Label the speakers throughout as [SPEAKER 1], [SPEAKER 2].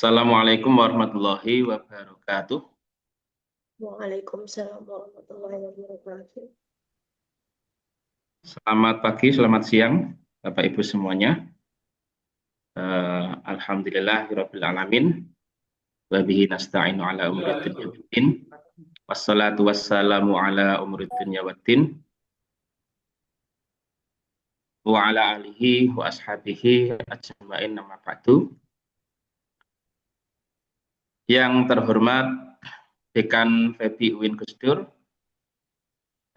[SPEAKER 1] Assalamualaikum warahmatullahi wabarakatuh.
[SPEAKER 2] Waalaikumsalam warahmatullahi wabarakatuh.
[SPEAKER 1] Selamat pagi, selamat siang, Bapak Ibu semuanya. Alhamdulillahirabbil alamin. Wa bihi nasta'inu ala umuri dunya waddin. Wassalatu wassalamu ala umuri dunya waddin. Wa ala alihi wa ashabihi ajma'in amma ba'du. Yang terhormat Dekan FEBI UIN Gusdur,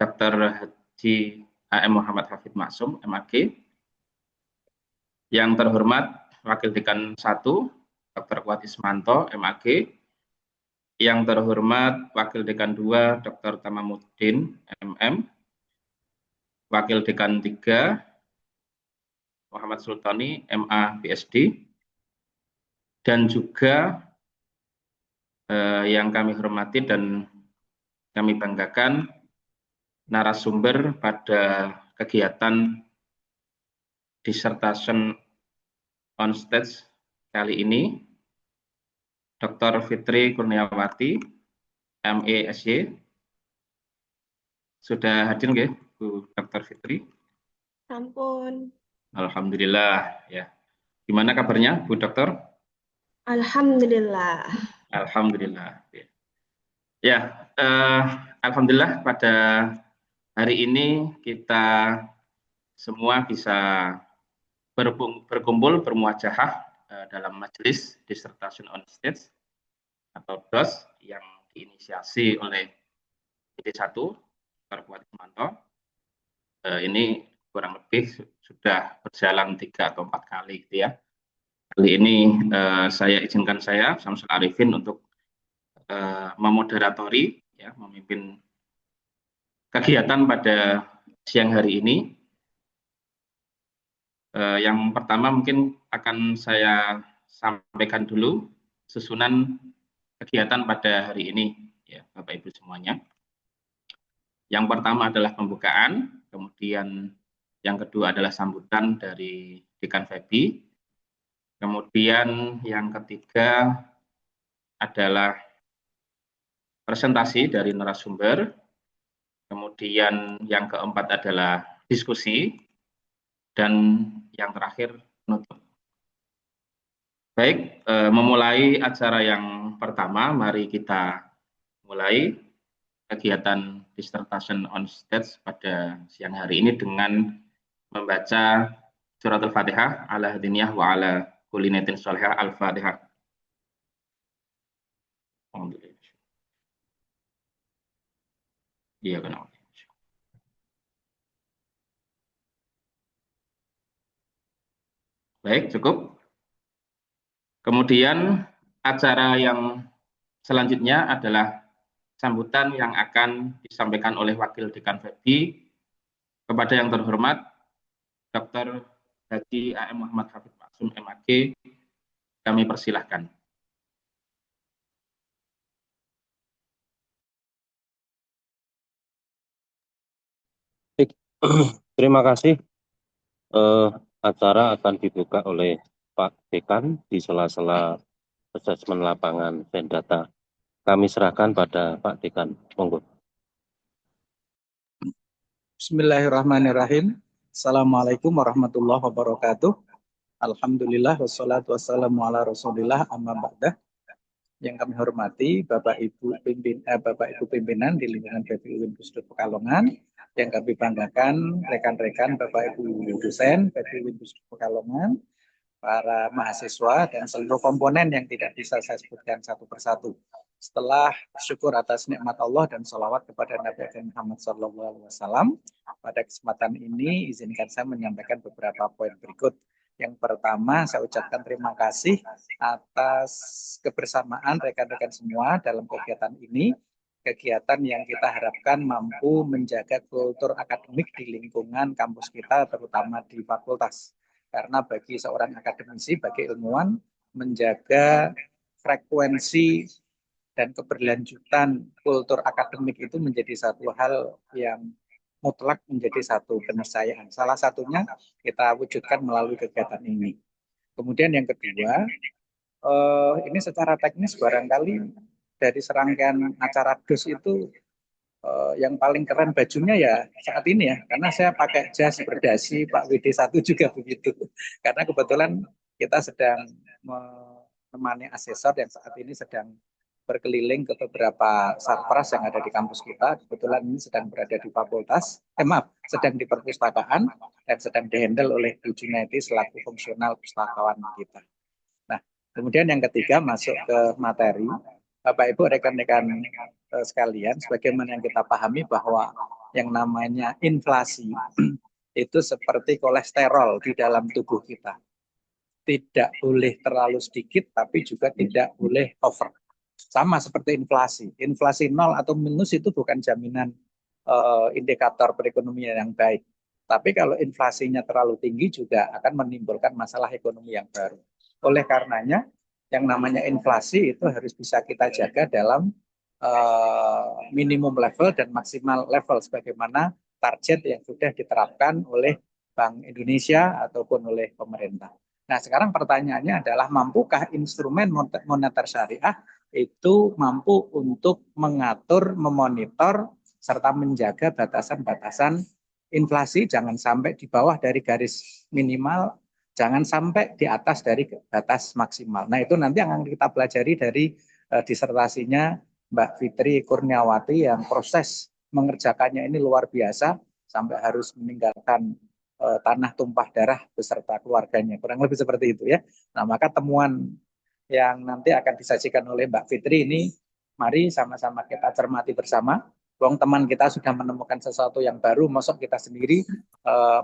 [SPEAKER 1] Dr. Haji AM Muhammad Hafid Maksum, MAG. Yang terhormat Wakil Dekan 1, Dr. Kuat Ismanto, MAG. Yang terhormat Wakil Dekan 2, Dr. Tamamuddin, MM. Wakil Dekan 3, Muhammad Sultani, MA, PhD. Dan juga yang kami hormati dan kami banggakan narasumber pada kegiatan dissertation on stage kali ini, Dr. Fitri Kurniawati, MESY. Sudah hadir nggih, Bu Dr. Fitri?
[SPEAKER 2] Ampun.
[SPEAKER 1] Alhamdulillah ya. Gimana kabarnya, Bu Dokter?
[SPEAKER 2] Alhamdulillah.
[SPEAKER 1] Alhamdulillah. Ya, alhamdulillah pada hari ini kita semua bisa berkumpul bermuajahah dalam majelis dissertation on stage atau DOS yang diinisiasi oleh PD1 Dr. Kuat Ismanto. Ini kurang lebih sudah berjalan 3 atau 4 kali gitu ya. Kali ini saya izinkan saya Samsul Arifin untuk memoderatori, ya, memimpin kegiatan pada siang hari ini. Yang pertama mungkin akan saya sampaikan dulu susunan kegiatan pada hari ini, ya, Bapak Ibu semuanya. Yang pertama adalah pembukaan, kemudian yang kedua adalah sambutan dari Dekan FEBI, kemudian yang ketiga adalah presentasi dari narasumber, kemudian yang keempat adalah diskusi, dan yang terakhir penutup. Baik, memulai acara yang pertama, mari kita mulai kegiatan dissertation on stage pada siang hari ini dengan membaca surat Al-Fatihah ala hadiniyah wa ala kulli niyatin sholihah. Al-Fatihah. Iya benar. Baik, cukup. Kemudian acara yang selanjutnya adalah sambutan yang akan disampaikan oleh Wakil Dekan FEBI kepada yang terhormat Dr. Haji AM Muhammad Hafid Maksum, MAG. Kami persilahkan.
[SPEAKER 3] Terima kasih. Acara akan dibuka oleh Pak Dekan di sela-sela asesmen lapangan dan data. Kami serahkan pada Pak Dekan. Monggo.
[SPEAKER 4] Bismillahirrahmanirrahim. Assalamualaikum warahmatullahi wabarakatuh. Alhamdulillah wassalatu wassalamu ala Rasulillah amma ba'dah. Yang kami hormati Bapak Ibu pimpinan di lingkungan FEBI UIN Gusdur Pekalongan, yang kami banggakan rekan-rekan Bapak Ibu dosen FEBI UIN Gusdur Pekalongan, para mahasiswa dan seluruh komponen yang tidak bisa saya sebutkan satu persatu. Setelah syukur atas nikmat Allah dan sholawat kepada Nabi Muhammad SAW, pada kesempatan ini izinkan saya menyampaikan beberapa poin berikut. Yang pertama, saya ucapkan terima kasih atas kebersamaan rekan-rekan semua dalam kegiatan ini. Kegiatan yang kita harapkan mampu menjaga kultur akademik di lingkungan kampus kita, terutama di fakultas. Karena bagi seorang akademisi, bagi ilmuwan, menjaga frekuensi dan keberlanjutan kultur akademik itu menjadi satu hal yang mutlak, menjadi satu keniscayaan. Salah satunya kita wujudkan melalui kegiatan ini. Kemudian yang kedua, Ini secara teknis barangkali dari serangkaian acara DOS itu yang paling keren bajunya ya saat ini ya, karena saya pakai jas berdasi Pak WD1 juga begitu. Karena kebetulan kita sedang menemani asesor yang saat ini sedang berkeliling ke beberapa sarpras yang ada di kampus kita. Kebetulan ini sedang berada di fakultas, sedang di perpustakaan dan sedang dihandle oleh Bu Junaidi selaku fungsional pustakawan kita. Nah, kemudian yang ketiga masuk ke materi. Bapak Ibu rekan-rekan sekalian, sebagaimana yang kita pahami bahwa yang namanya inflasi itu seperti kolesterol di dalam tubuh kita. Tidak boleh terlalu sedikit, tapi juga tidak boleh over. Sama seperti inflasi. Inflasi nol atau minus itu bukan jaminan indikator perekonomian yang baik. Tapi kalau inflasinya terlalu tinggi juga akan menimbulkan masalah ekonomi yang baru. Oleh karenanya, yang namanya inflasi itu harus bisa kita jaga dalam minimum level dan maksimal level sebagaimana target yang sudah diterapkan oleh Bank Indonesia ataupun oleh pemerintah. Nah, sekarang pertanyaannya adalah mampukah instrumen moneter syariah itu mampu untuk mengatur, memonitor, serta menjaga batasan-batasan inflasi jangan sampai di bawah dari garis minimal, jangan sampai di atas dari batas maksimal. Nah, itu nanti yang akan kita pelajari dari disertasinya Mbak Fitri Kurniawati yang proses mengerjakannya ini luar biasa sampai harus meninggalkan tanah tumpah darah beserta keluarganya. Kurang lebih seperti itu ya. Nah, maka temuan yang nanti akan disajikan oleh Mbak Fitri ini, mari sama-sama kita cermati bersama. Wong teman kita sudah menemukan sesuatu yang baru, mosok kita sendiri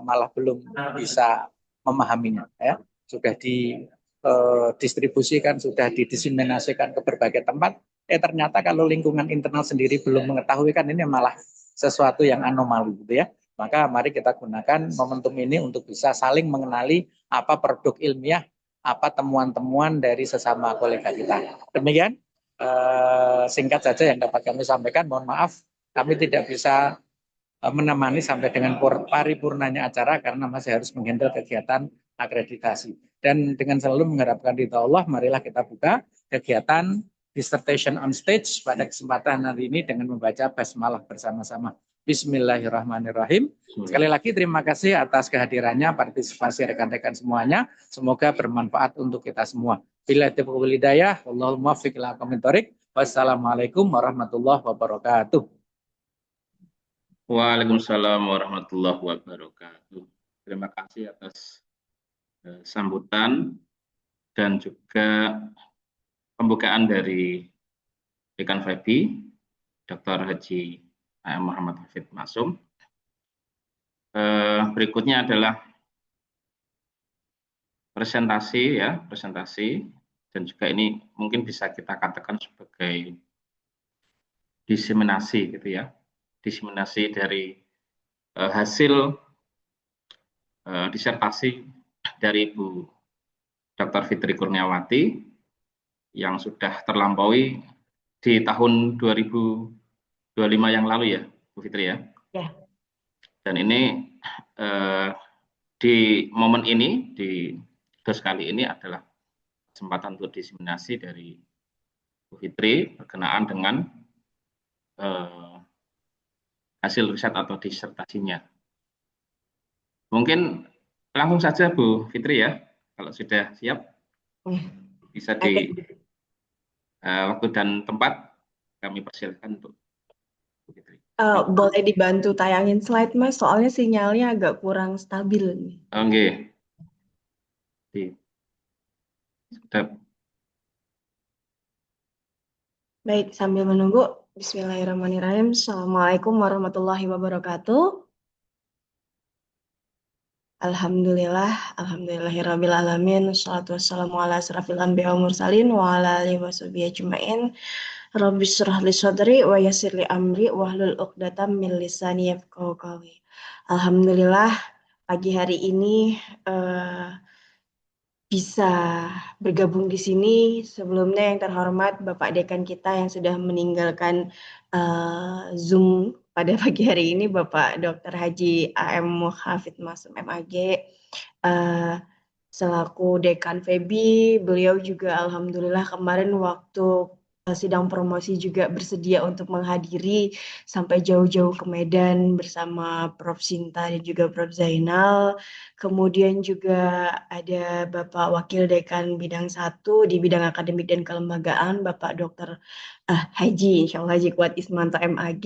[SPEAKER 4] malah belum bisa memahaminya. Ya. Sudah didistribusikan, sudah didiseminasikan ke berbagai tempat. Ternyata kalau lingkungan internal sendiri belum mengetahui kan ini malah sesuatu yang anomali, gitu ya. Maka mari kita gunakan momentum ini untuk bisa saling mengenali apa produk ilmiah, apa temuan-temuan dari sesama kolega kita. Demikian singkat saja yang dapat kami sampaikan. Mohon maaf, kami tidak bisa menemani sampai dengan paripurnanya acara karena masih harus menghandle kegiatan akreditasi. Dan dengan selalu mengharapkan ridha Allah, marilah kita buka kegiatan dissertation on stage pada kesempatan hari ini dengan membaca basmalah bersama-sama. Bismillahirrahmanirrahim. Sekali lagi terima kasih atas kehadirannya, partisipasi rekan-rekan semuanya. Semoga bermanfaat untuk kita semua. Bila taufiq wal hidayah, wallahul muwaffiq ila aqwamit thoriq. Wassalamualaikum warahmatullahi wabarakatuh.
[SPEAKER 1] Waalaikumsalam warahmatullahi wabarakatuh. Terima kasih atas sambutan dan juga pembukaan dari Dekan FEBI, Dr. Haji A.M. Muhammad Hafid Masum. Berikutnya adalah presentasi dan juga ini mungkin bisa kita katakan sebagai diseminasi gitu ya. Diseminasi dari hasil disertasi dari Bu Dr. Fitri Kurniawati yang sudah terlampaui di tahun 2025 yang lalu ya, Bu Fitri ya.
[SPEAKER 2] Ya.
[SPEAKER 1] Dan ini di momen ini, di DOS kali ini adalah kesempatan untuk diseminasi dari Bu Fitri berkenaan dengan hasil riset atau disertasinya. Mungkin langsung saja Bu Fitri ya, kalau sudah siap bisa di waktu dan tempat kami persilakan untuk Bu Fitri.
[SPEAKER 2] Boleh dibantu tayangin slide Mas, soalnya sinyalnya agak kurang stabil nih.
[SPEAKER 1] Oke. Sudah.
[SPEAKER 2] Baik, sambil menunggu, Bismillahirrahmanirrahim. Assalamualaikum warahmatullahi wabarakatuh. Alhamdulillahirabbil alamin. Wassalatu wassalamu ala asrafil anbiya wal mursalin wa ala alihi washabihi ajmain. Rabbi shrah li sadri wa yassir li amri wahlul 'uqdatam min lisani yafqahu qawli. Alhamdulillah pagi hari ini bisa bergabung di sini. Sebelumnya yang terhormat Bapak Dekan kita yang sudah meninggalkan Zoom pada pagi hari ini, Bapak Dr. Haji A.M. Hafid Masum MAG. selaku Dekan FEBI. Beliau juga alhamdulillah kemarin waktu sidang promosi juga bersedia untuk menghadiri sampai jauh-jauh ke Medan bersama Prof. Sinta dan juga Prof. Zainal. Kemudian juga ada Bapak Wakil Dekan Bidang 1 di bidang akademik dan kelembagaan, Bapak Dr. Haji, Insya Allah Haji Kuat Ismanto MAG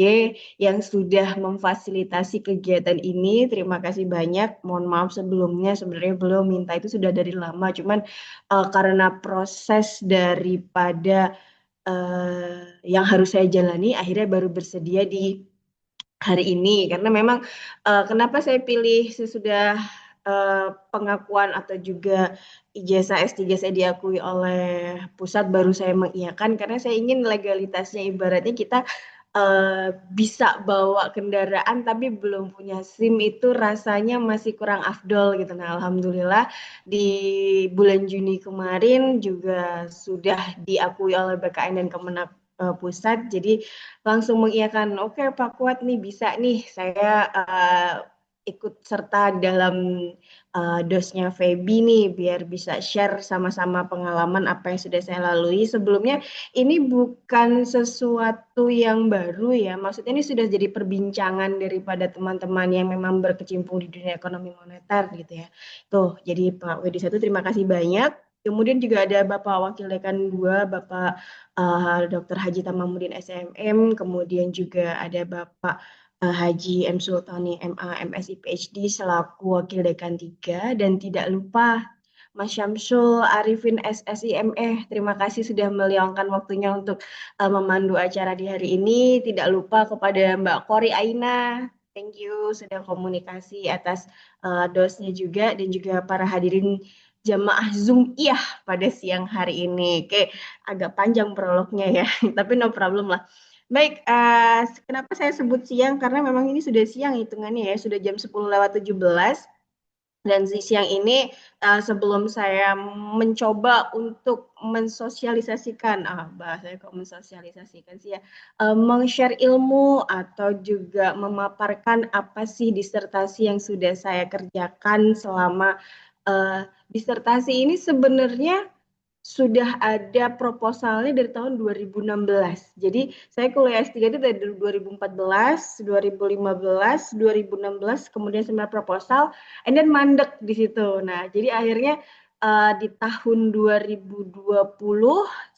[SPEAKER 2] yang sudah memfasilitasi kegiatan ini. Terima kasih banyak. Mohon maaf sebelumnya, sebenarnya beliau minta itu sudah dari lama, cuman karena proses daripada yang harus saya jalani, akhirnya baru bersedia di hari ini. Karena memang kenapa saya pilih sesudah pengakuan atau juga ijazah S3 saya diakui oleh pusat baru saya mengiyakan, karena saya ingin legalitasnya, ibaratnya kita bisa bawa kendaraan tapi belum punya SIM itu rasanya masih kurang afdol gitu. Nah, alhamdulillah di bulan Juni kemarin juga sudah diakui oleh BKN dan Kemenak pusat. Jadi langsung mengiyakan, oke Pak Kuat nih bisa nih saya ikut serta dalam dosnya FEBI nih biar bisa share sama-sama pengalaman apa yang sudah saya lalui. Sebelumnya ini bukan sesuatu yang baru ya, maksudnya ini sudah jadi perbincangan daripada teman-teman yang memang berkecimpung di dunia ekonomi moneter gitu ya. Tuh, jadi Pak Wedi satu terima kasih banyak. Kemudian juga ada Bapak Wakil Dekan 2, Bapak Dr. Haji Tamamuddin SMM, kemudian juga ada Bapak Haji M. Sultani MA, MSI, PhD selaku Wakil Dekan 3, dan tidak lupa Mas Syamsul Arifin SSIME, terima kasih sudah meluangkan waktunya untuk memandu acara di hari ini. Tidak lupa kepada Mbak Kori Aina, thank you sudah komunikasi atas dosnya juga, dan juga para hadirin jamaah Zoom pada siang hari ini. Oke, agak panjang prolognya ya, tapi no problem lah. Baik, kenapa saya sebut siang? Karena memang ini sudah siang hitungannya ya, sudah jam 10:17. Dan di siang ini sebelum saya mencoba untuk mensosialisasikan, bahasanya kok mensosialisasikan sih ya, meng-share ilmu atau juga memaparkan apa sih disertasi yang sudah saya kerjakan selama disertasi ini. Sebenarnya sudah ada proposalnya dari tahun 2016. Jadi saya kuliah S3 itu dari 2014, 2015, 2016, kemudian sempat proposal, and then mandek di situ. Nah, jadi akhirnya di tahun 2020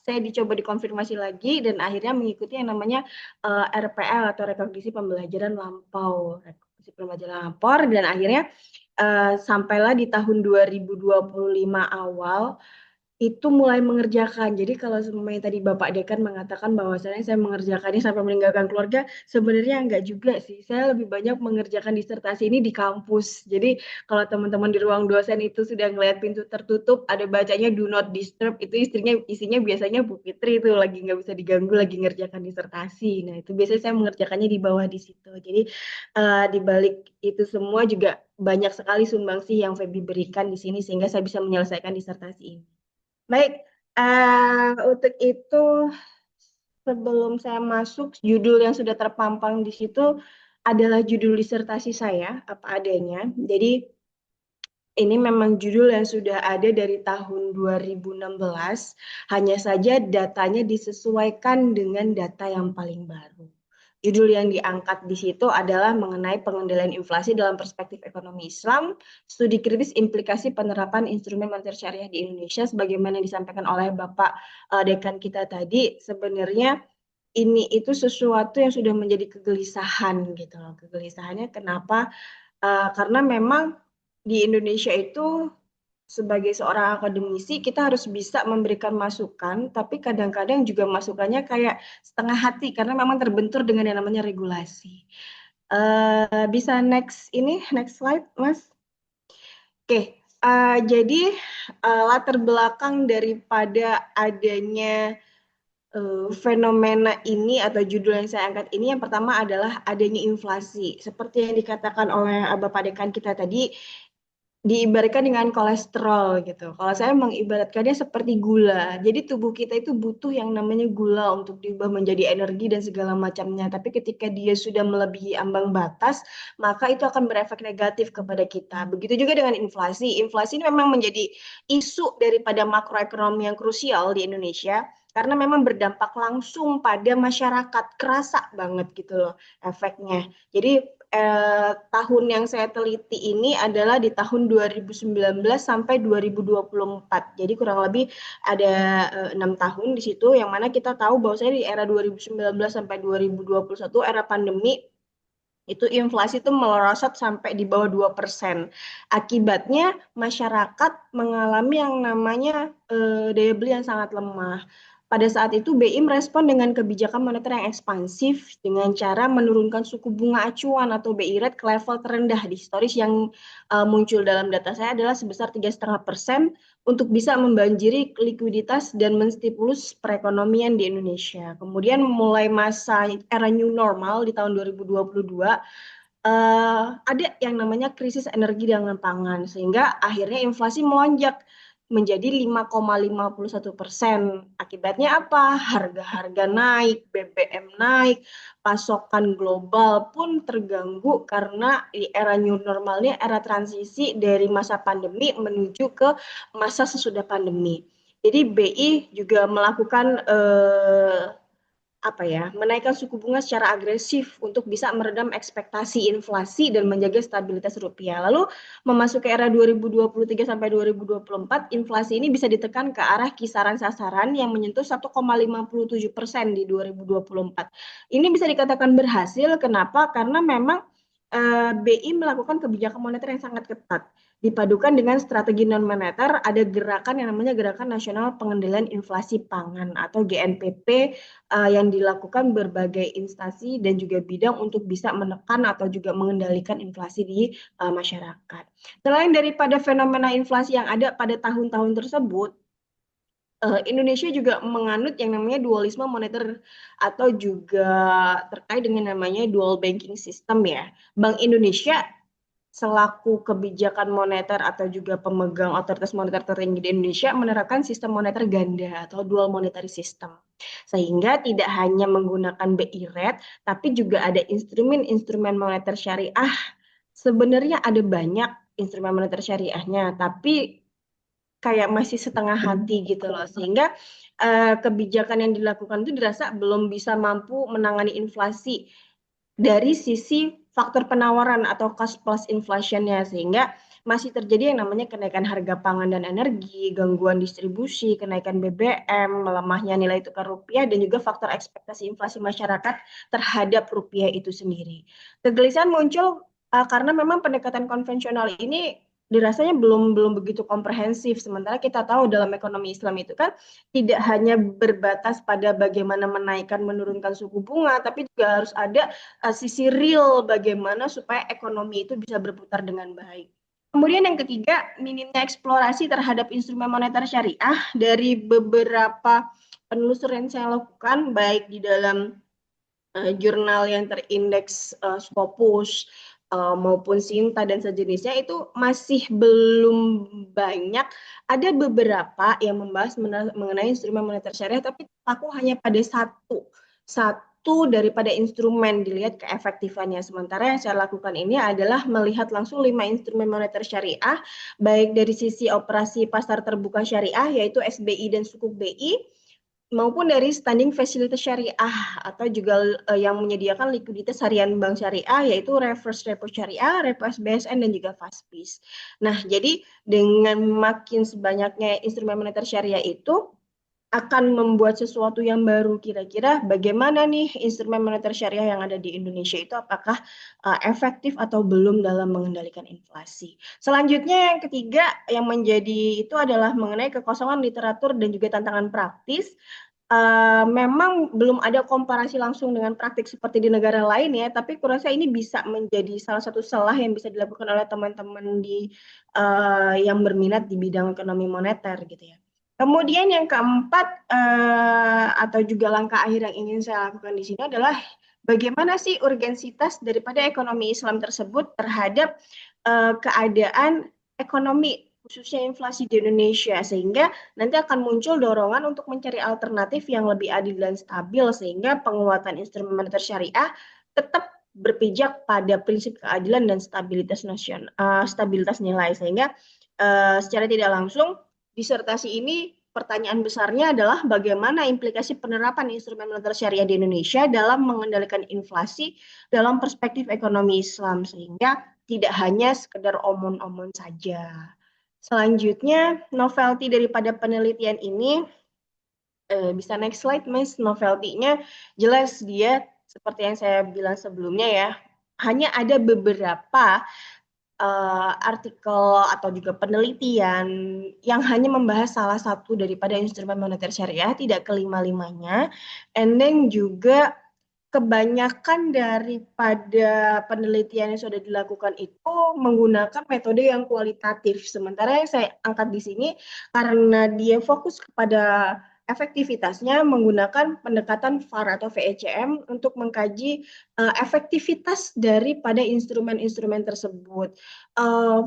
[SPEAKER 2] saya dicoba dikonfirmasi lagi dan akhirnya mengikuti yang namanya RPL atau rekognisi pembelajaran lampau. Rekognisi pembelajaran lampau, dan akhirnya sampailah di tahun 2025 awal itu mulai mengerjakan. Jadi kalau semuanya tadi Bapak Dekan mengatakan bahwasannya saya mengerjakannya sampai meninggalkan keluarga, sebenarnya enggak juga sih. Saya lebih banyak mengerjakan disertasi ini di kampus. Jadi kalau teman-teman di ruang dosen itu sudah ngelihat pintu tertutup, ada bacanya do not disturb, itu isinya biasanya Bu Fitri itu lagi nggak bisa diganggu, lagi ngerjakan disertasi. Nah itu biasanya saya mengerjakannya di bawah di situ. Jadi di balik itu semua juga banyak sekali sumbangsih yang FEBI berikan di sini sehingga saya bisa menyelesaikan disertasi ini. Baik, untuk itu sebelum saya masuk, judul yang sudah terpampang di situ adalah judul disertasi saya, apa adanya. Jadi ini memang judul yang sudah ada dari tahun 2016, hanya saja datanya disesuaikan dengan data yang paling baru. Judul yang diangkat di situ adalah mengenai pengendalian inflasi dalam perspektif ekonomi Islam, studi kritis implikasi penerapan instrumen moneter syariah di Indonesia, sebagaimana disampaikan oleh Bapak Dekan kita tadi. Sebenarnya ini itu sesuatu yang sudah menjadi kegelisahan gitu loh. Kegelisahannya kenapa? Karena memang di Indonesia itu sebagai seorang akademisi kita harus bisa memberikan masukan, tapi kadang-kadang juga masukannya kayak setengah hati karena memang terbentur dengan yang namanya regulasi. Bisa next slide, Mas. Oke, jadi latar belakang daripada adanya fenomena ini atau judul yang saya angkat ini, yang pertama adalah adanya inflasi. Seperti yang dikatakan oleh Bapak Dekan kita tadi, diibaratkan dengan kolesterol gitu. Kalau saya mengibaratkannya seperti gula. Jadi tubuh kita itu butuh yang namanya gula untuk diubah menjadi energi dan segala macamnya. Tapi ketika dia sudah melebihi ambang batas, maka itu akan berefek negatif kepada kita. Begitu juga dengan inflasi. Inflasi ini memang menjadi isu daripada makroekonomi yang krusial di Indonesia. Karena memang berdampak langsung pada masyarakat, kerasa banget gitu loh efeknya. Jadi tahun yang saya teliti ini adalah di tahun 2019 sampai 2024. Jadi kurang lebih ada 6 tahun di situ, yang mana kita tahu bahwasanya di era 2019 sampai 2021 era pandemi itu inflasi itu melorot sampai di bawah 2%. Akibatnya masyarakat mengalami yang namanya daya beli yang sangat lemah. Pada saat itu BI merespon dengan kebijakan moneter yang ekspansif dengan cara menurunkan suku bunga acuan atau BI rate ke level terendah di historis yang muncul dalam data saya adalah sebesar 3,5% untuk bisa membanjiri likuiditas dan menstimulus perekonomian di Indonesia. Kemudian mulai masa era new normal di tahun 2022 ada yang namanya krisis energi dan pangan, sehingga akhirnya inflasi melonjak menjadi 5,51%. Akibatnya apa? Harga-harga naik, BBM naik, pasokan global pun terganggu karena di era new normalnya era transisi dari masa pandemi menuju ke masa sesudah pandemi. Jadi BI juga melakukan menaikkan suku bunga secara agresif untuk bisa meredam ekspektasi inflasi dan menjaga stabilitas rupiah. Lalu memasuki era 2023 sampai 2024, inflasi ini bisa ditekan ke arah kisaran sasaran yang menyentuh 1,57% di 2024. Ini bisa dikatakan berhasil. Kenapa? Karena memang BI melakukan kebijakan moneter yang sangat ketat. Dipadukan dengan strategi non-moneter, ada gerakan yang namanya Gerakan Nasional Pengendalian Inflasi Pangan atau GNPP yang dilakukan berbagai instansi dan juga bidang untuk bisa menekan atau juga mengendalikan inflasi di masyarakat. Selain daripada fenomena inflasi yang ada pada tahun-tahun tersebut, Indonesia juga menganut yang namanya dualisme moneter atau juga terkait dengan namanya dual banking system ya. Bank Indonesia selaku kebijakan moneter atau juga pemegang otoritas moneter tertinggi di Indonesia menerapkan sistem moneter ganda atau dual monetary system. Sehingga tidak hanya menggunakan BI rate, tapi juga ada instrumen-instrumen moneter syariah. Sebenarnya ada banyak instrumen moneter syariahnya, tapi kayak masih setengah hati gitu loh, sehingga kebijakan yang dilakukan itu dirasa belum bisa mampu menangani inflasi dari sisi faktor penawaran atau cost plus inflation-nya, sehingga masih terjadi yang namanya kenaikan harga pangan dan energi, gangguan distribusi, kenaikan BBM, melemahnya nilai tukar rupiah, dan juga faktor ekspektasi inflasi masyarakat terhadap rupiah itu sendiri. Kegelisahan muncul karena memang pendekatan konvensional ini dirasanya belum begitu komprehensif. Sementara kita tahu dalam ekonomi Islam itu kan tidak hanya berbatas pada bagaimana menaikkan menurunkan suku bunga, tapi juga harus ada sisi real bagaimana supaya ekonomi itu bisa berputar dengan baik. Kemudian yang ketiga, minimnya eksplorasi terhadap instrumen moneter syariah. Dari beberapa penelusuran yang saya lakukan, baik di dalam jurnal yang terindeks Scopus maupun Sinta dan sejenisnya, itu masih belum banyak. Ada beberapa yang membahas mengenai instrumen moneter syariah, tapi aku hanya pada satu daripada instrumen dilihat keefektifannya. Sementara yang saya lakukan ini adalah melihat langsung 5 instrumen moneter syariah, baik dari sisi operasi pasar terbuka syariah yaitu SBI dan Sukuk BI, maupun dari standing fasilitas syariah atau juga yang menyediakan likuiditas harian bank syariah yaitu reverse repo syariah, repo SBSN dan juga Fastpiece. Nah, jadi dengan makin sebanyaknya instrumen moneter syariah itu akan membuat sesuatu yang baru. Kira-kira bagaimana nih instrumen moneter syariah yang ada di Indonesia itu apakah efektif atau belum dalam mengendalikan inflasi. Selanjutnya yang ketiga yang menjadi itu adalah mengenai kekosongan literatur dan juga tantangan praktis. Memang belum ada komparasi langsung dengan praktik seperti di negara lain ya, tapi kurasa ini bisa menjadi salah satu celah yang bisa dilakukan oleh teman-teman yang berminat di bidang ekonomi moneter gitu ya. Kemudian yang keempat atau juga langkah akhir yang ingin saya lakukan di sini adalah bagaimana sih urgensitas daripada ekonomi Islam tersebut terhadap keadaan ekonomi, khususnya inflasi di Indonesia, sehingga nanti akan muncul dorongan untuk mencari alternatif yang lebih adil dan stabil, sehingga penguatan instrumen moneter syariah tetap berpijak pada prinsip keadilan dan stabilitas stabilitas nilai, sehingga secara tidak langsung disertasi ini pertanyaan besarnya adalah bagaimana implikasi penerapan instrumen moneter syariah di Indonesia dalam mengendalikan inflasi dalam perspektif ekonomi Islam, sehingga tidak hanya sekedar omong-omong saja. Selanjutnya, novelty daripada penelitian ini, bisa next slide, Mas. Novelty-nya jelas dia seperti yang saya bilang sebelumnya ya, hanya ada beberapa artikel atau juga penelitian yang hanya membahas salah satu daripada instrumen moneter syariah, tidak kelima-limanya. And then juga kebanyakan daripada penelitian yang sudah dilakukan itu menggunakan metode yang kualitatif. Sementara yang saya angkat di sini karena dia fokus kepada efektivitasnya menggunakan pendekatan VAR atau VECM untuk mengkaji efektivitas daripada instrumen-instrumen tersebut.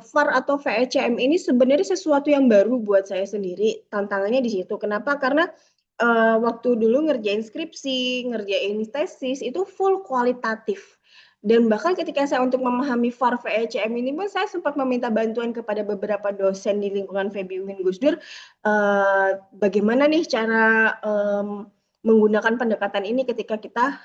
[SPEAKER 2] VAR atau VECM ini sebenarnya sesuatu yang baru buat saya sendiri. Tantangannya di situ. Kenapa? Karena waktu dulu ngerjain skripsi, ngerjain tesis, itu full kualitatif. Dan bahkan ketika saya untuk memahami VAR VECM ini pun saya sempat meminta bantuan kepada beberapa dosen di lingkungan FEB UIN Gus Dur, bagaimana nih cara menggunakan pendekatan ini ketika kita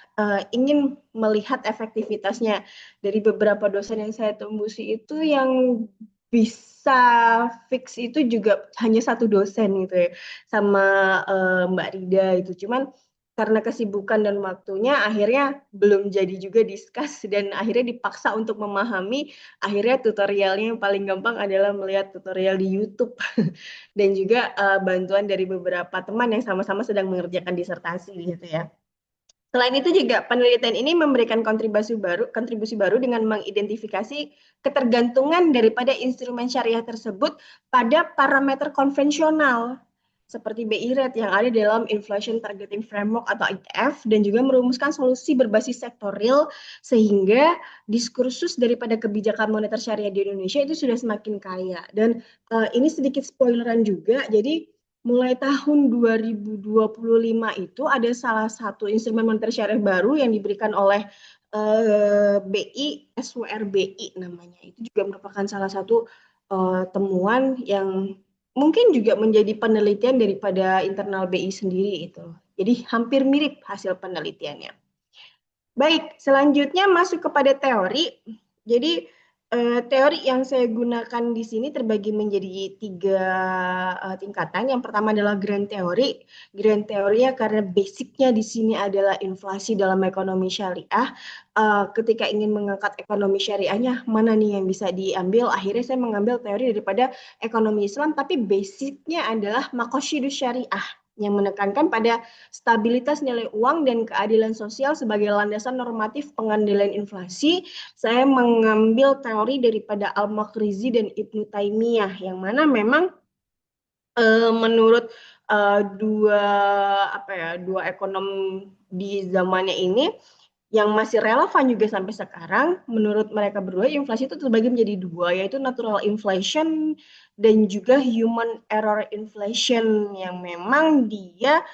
[SPEAKER 2] ingin melihat efektivitasnya. Dari beberapa dosen yang saya tembusi itu yang bisa fix itu juga hanya satu dosen gitu ya, sama Mbak Rida itu. Cuman karena kesibukan dan waktunya akhirnya belum jadi juga discuss dan akhirnya dipaksa untuk memahami. Akhirnya tutorialnya yang paling gampang adalah melihat tutorial di YouTube dan juga bantuan dari beberapa teman yang sama-sama sedang mengerjakan disertasi gitu ya. Selain itu juga penelitian ini memberikan kontribusi baru dengan mengidentifikasi ketergantungan daripada instrumen syariah tersebut pada parameter konvensional seperti BI rate yang ada dalam Inflation Targeting Framework atau ITF, dan juga merumuskan solusi berbasis sektorial sehingga diskursus daripada kebijakan moneter syariah di Indonesia itu sudah semakin kaya. Dan ini sedikit spoileran juga, jadi mulai tahun 2025 itu ada salah satu instrumen moneter syariah baru yang diberikan oleh BI, SWRBI namanya. Itu juga merupakan salah satu temuan yang mungkin juga menjadi penelitian daripada internal BI sendiri itu. Jadi hampir mirip hasil penelitiannya. Baik, selanjutnya masuk kepada teori. Jadi teori yang saya gunakan di sini terbagi menjadi 3 tingkatan. Yang pertama adalah grand theory. Grand theory-nya karena basicnya di sini adalah inflasi dalam ekonomi syariah. Ketika ingin mengangkat ekonomi syariahnya, mana nih yang bisa diambil? Akhirnya saya mengambil teori daripada ekonomi Islam, tapi basicnya adalah Maqasidus Syariah yang menekankan pada stabilitas nilai uang dan keadilan sosial sebagai landasan normatif pengendalian inflasi. Saya mengambil teori daripada Al-Makrizi dan Ibnu Taimiyah, yang mana memang menurut dua ekonom di zamannya ini yang masih relevan juga sampai sekarang, menurut mereka berdua inflasi itu terbagi menjadi 2, yaitu natural inflation dan juga human error inflation, yang memang dia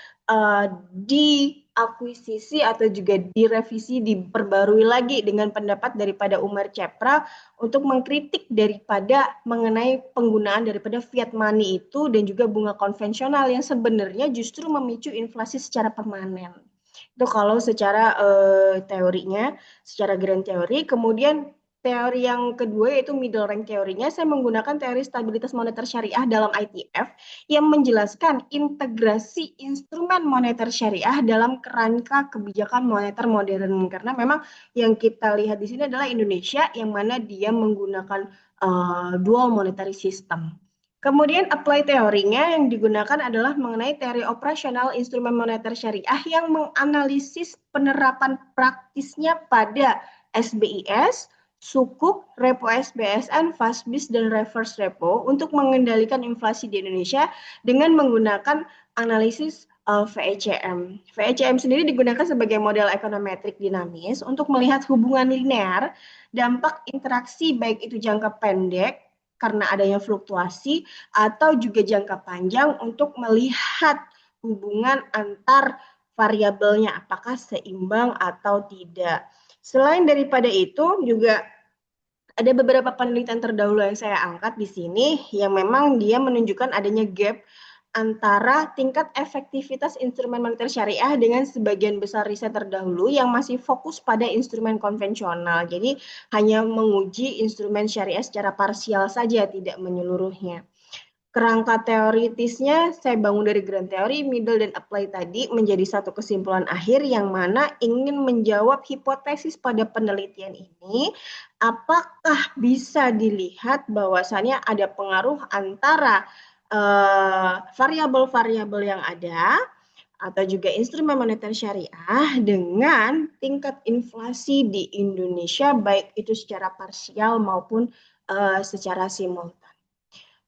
[SPEAKER 2] diakuisisi atau juga direvisi, diperbarui lagi dengan pendapat daripada Umar Cepra untuk mengkritik daripada mengenai penggunaan daripada fiat money itu dan juga bunga konvensional yang sebenarnya justru memicu inflasi secara permanen. Itu kalau secara teorinya, secara grand teori. Kemudian teori yang kedua yaitu middle rank teorinya, saya menggunakan teori stabilitas moneter syariah dalam ITF yang menjelaskan integrasi instrumen moneter syariah dalam kerangka kebijakan moneter modern. Karena memang yang kita lihat di sini adalah Indonesia yang mana dia menggunakan dual monetary system. Kemudian apply teorinya yang digunakan adalah mengenai teori operasional instrumen moneter syariah yang menganalisis penerapan praktisnya pada SBIS, Sukuk, Repo SBSN, Fastbis, dan Reverse Repo untuk mengendalikan inflasi di Indonesia dengan menggunakan analisis VECM. VECM sendiri digunakan sebagai model ekonometrik dinamis untuk melihat hubungan linear, dampak interaksi baik itu jangka pendek karena adanya fluktuasi atau juga jangka panjang untuk melihat hubungan antar variabelnya apakah seimbang atau tidak. Selain daripada itu juga ada beberapa penelitian terdahulu yang saya angkat di sini yang memang dia menunjukkan adanya gap antara tingkat efektivitas instrumen moneter syariah dengan sebagian besar riset terdahulu yang masih fokus pada instrumen konvensional. Jadi hanya menguji instrumen syariah secara parsial saja, tidak menyeluruhnya. Kerangka teoritisnya saya bangun dari grand theory, middle, dan apply tadi menjadi satu kesimpulan akhir yang mana ingin menjawab hipotesis pada penelitian ini, apakah bisa dilihat bahwasannya ada pengaruh antara variabel-variabel yang ada atau juga instrumen moneter syariah dengan tingkat inflasi di Indonesia, baik itu secara parsial maupun secara simultan.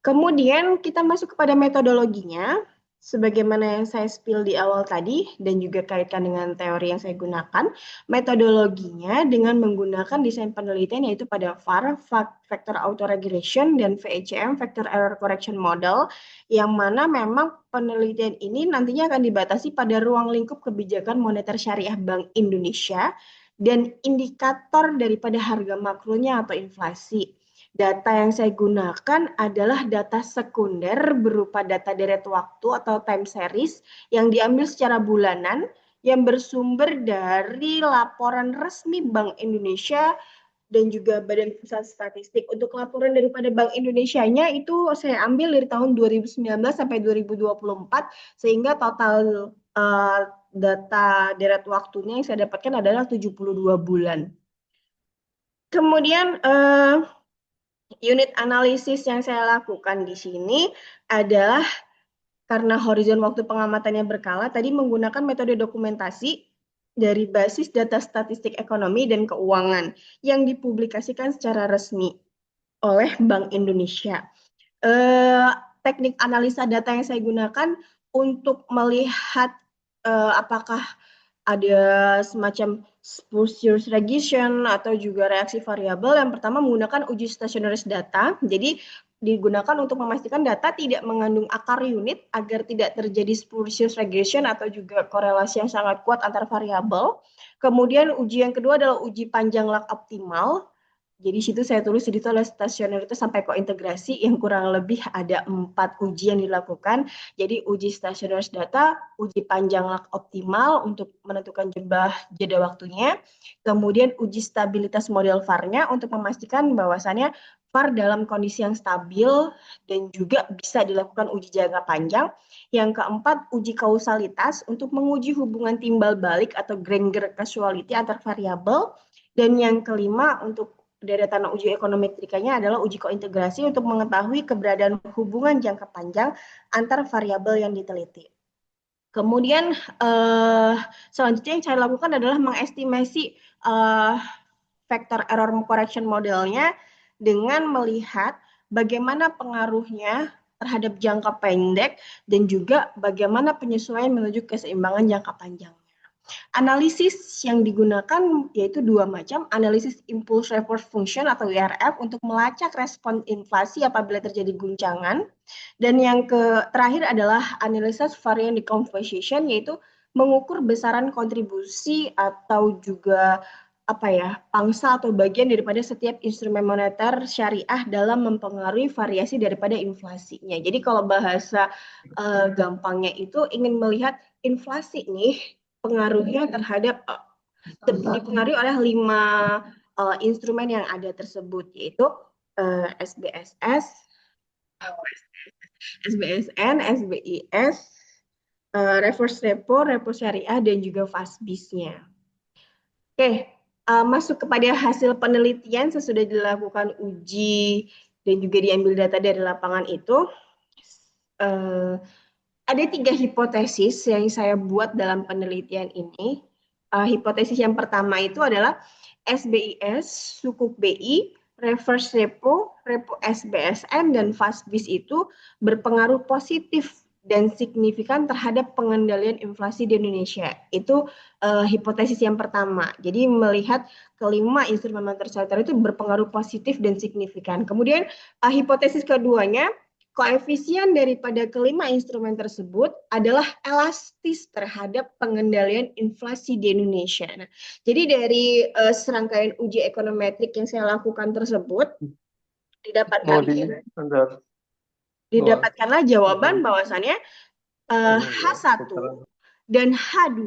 [SPEAKER 2] Kemudian kita masuk kepada metodologinya, sebagaimana yang saya spill di awal tadi dan juga kaitkan dengan teori yang saya gunakan. Metodologinya dengan menggunakan desain penelitian yaitu pada VAR, Factor Autoregulation, dan VECM, Factor Error Correction Model, yang mana memang penelitian ini nantinya akan dibatasi pada ruang lingkup kebijakan moneter syariah Bank Indonesia dan indikator daripada harga makronya atau inflasi. Data yang saya gunakan adalah data sekunder berupa data deret waktu atau time series yang diambil secara bulanan yang bersumber dari laporan resmi Bank Indonesia dan juga Badan Pusat Statistik. Untuk laporan daripada Bank Indonesia-nya itu saya ambil dari tahun 2019 sampai 2024 sehingga total data deret waktunya yang saya dapatkan adalah 72 bulan. Kemudian unit analisis yang saya lakukan di sini adalah karena horizon waktu pengamatannya berkala, tadi menggunakan metode dokumentasi dari basis data statistik ekonomi dan keuangan yang dipublikasikan secara resmi oleh Bank Indonesia. Teknik analisa data yang saya gunakan untuk melihat apakah ada semacam Spurious regression atau juga reaksi variabel. Yang pertama menggunakan uji stasionaris data. Jadi digunakan untuk memastikan data tidak mengandung akar unit agar tidak terjadi spurious regression atau juga korelasi yang sangat kuat antar variabel. Kemudian uji yang kedua adalah uji panjang lag optimal. Jadi situ saya tulis di situ adalah stasionaritas sampai kointegrasi yang kurang lebih ada 4 uji yang dilakukan. Jadi uji stasionaris data, uji panjang lag optimal untuk menentukan jeda waktunya, kemudian uji stabilitas model VAR-nya untuk memastikan bahwasannya VAR dalam kondisi yang stabil dan juga bisa dilakukan uji jangka panjang. Yang keempat, uji kausalitas untuk menguji hubungan timbal balik atau Granger causality antar variabel. Dan yang kelima, untuk deretan uji ekonometrikanya adalah uji kointegrasi untuk mengetahui keberadaan hubungan jangka panjang antar variabel yang diteliti. Kemudian selanjutnya yang saya lakukan adalah mengestimasi factor error correction modelnya dengan melihat bagaimana pengaruhnya terhadap jangka pendek dan juga bagaimana penyesuaian menuju keseimbangan jangka panjang. Analisis yang digunakan yaitu dua macam, analisis impulse response function atau IRF untuk melacak respon inflasi apabila terjadi guncangan, dan yang terakhir adalah analisis variance decomposition yaitu mengukur besaran kontribusi atau juga pangsa atau bagian daripada setiap instrumen moneter syariah dalam mempengaruhi variasi daripada inflasinya. Jadi kalau bahasa gampangnya itu ingin melihat inflasi nih pengaruhnya terhadap dipengaruhi oleh 5 instrumen yang ada tersebut, yaitu SBSS, SBSN, SBIS, reverse repo, repo syariah, dan juga FASBIS-nya. Oke, masuk kepada hasil penelitian sesudah dilakukan uji dan juga diambil data dari lapangan itu. Ada 3 hipotesis yang saya buat dalam penelitian ini. Hipotesis yang pertama itu adalah SBIS, Sukuk BI, reverse repo, repo SBSN, dan FASBIS itu berpengaruh positif dan signifikan terhadap pengendalian inflasi di Indonesia. Itu hipotesis yang pertama. Jadi melihat kelima instrumen moneter syariah itu berpengaruh positif dan signifikan. Kemudian hipotesis keduanya, koefisien daripada kelima instrumen tersebut adalah elastis terhadap pengendalian inflasi di Indonesia. Nah, jadi dari serangkaian uji ekonometrik yang saya lakukan tersebut, didapatkanlah jawaban bahwasannya H1 dan H2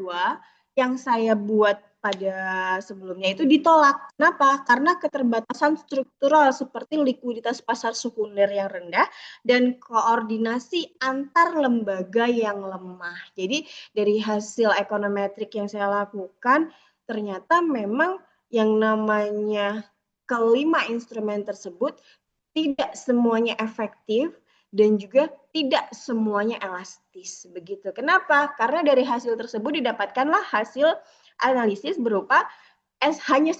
[SPEAKER 2] yang saya buat pada sebelumnya itu ditolak. Kenapa? Karena keterbatasan struktural seperti likuiditas pasar sekunder yang rendah dan koordinasi antar lembaga yang lemah. Jadi dari hasil ekonometrik yang saya lakukan, ternyata memang yang namanya kelima instrumen tersebut tidak semuanya efektif dan juga tidak semuanya elastis. Begitu. Kenapa? Karena dari hasil tersebut didapatkanlah hasil analisis berupa hanya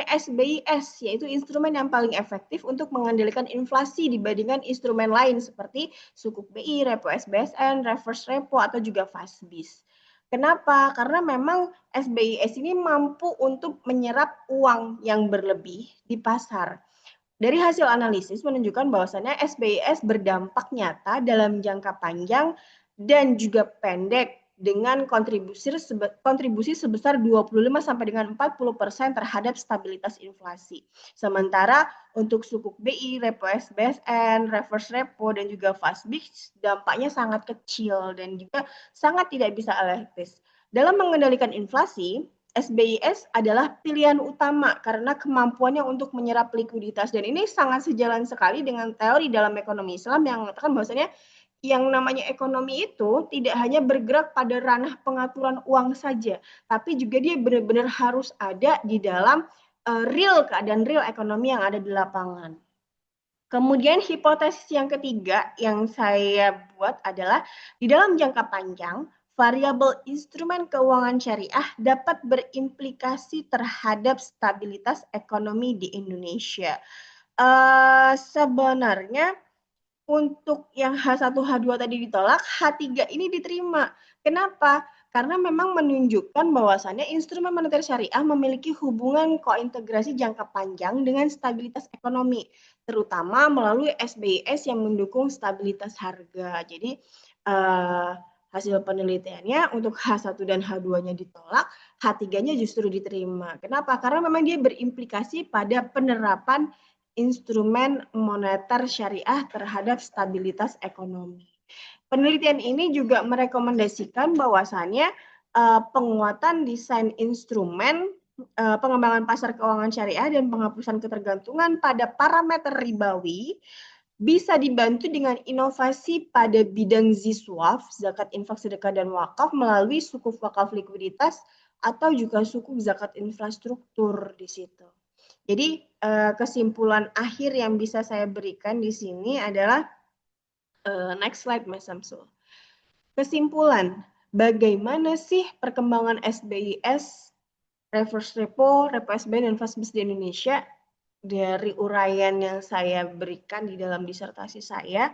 [SPEAKER 2] SBIS, yaitu instrumen yang paling efektif untuk mengendalikan inflasi dibandingkan instrumen lain seperti Sukuk BI, Repo SBSN, Reverse Repo, atau juga FASBIS. Kenapa? Karena memang SBIS ini mampu untuk menyerap uang yang berlebih di pasar. Dari hasil analisis menunjukkan bahwasannya SBIS berdampak nyata dalam jangka panjang dan juga pendek dengan kontribusi sebesar 25 sampai dengan 40% terhadap stabilitas inflasi. Sementara untuk Sukuk BI, Repo SBSN, Reverse Repo, dan juga FASBIS dampaknya sangat kecil dan juga sangat tidak bisa elastis. Dalam mengendalikan inflasi, SBIS adalah pilihan utama karena kemampuannya untuk menyerap likuiditas, dan ini sangat sejalan sekali dengan teori dalam ekonomi Islam yang mengatakan bahwasanya yang namanya ekonomi itu tidak hanya bergerak pada ranah pengaturan uang saja, tapi juga dia benar-benar harus ada di dalam keadaan real ekonomi yang ada di lapangan. Kemudian hipotesis yang ketiga yang saya buat adalah di dalam jangka panjang, variabel instrumen keuangan syariah dapat berimplikasi terhadap stabilitas ekonomi di Indonesia. Sebenarnya untuk yang H1, H2 tadi ditolak, H3 ini diterima. Kenapa? Karena memang menunjukkan bahwasannya instrumen moneter syariah memiliki hubungan kointegrasi jangka panjang dengan stabilitas ekonomi, terutama melalui SBIS yang mendukung stabilitas harga. Jadi hasil penelitiannya untuk H1 dan H2-nya ditolak, H3-nya justru diterima. Kenapa? Karena memang dia berimplikasi pada penerapan instrumen moneter syariah terhadap stabilitas ekonomi. Penelitian ini juga merekomendasikan bahwasannya penguatan desain instrumen, pengembangan pasar keuangan syariah, dan penghapusan ketergantungan pada parameter ribawi bisa dibantu dengan inovasi pada bidang ZISWAF, zakat infak sedekah dan wakaf, melalui sukuk wakaf likuiditas atau juga sukuk zakat infrastruktur di situ. Jadi kesimpulan akhir yang bisa saya berikan di sini adalah next slide Mas Samsul. Kesimpulan, bagaimana sih perkembangan SBIS, Reverse Repo, Repo SBN, dan FASBIS di Indonesia? Dari uraian yang saya berikan di dalam disertasi saya,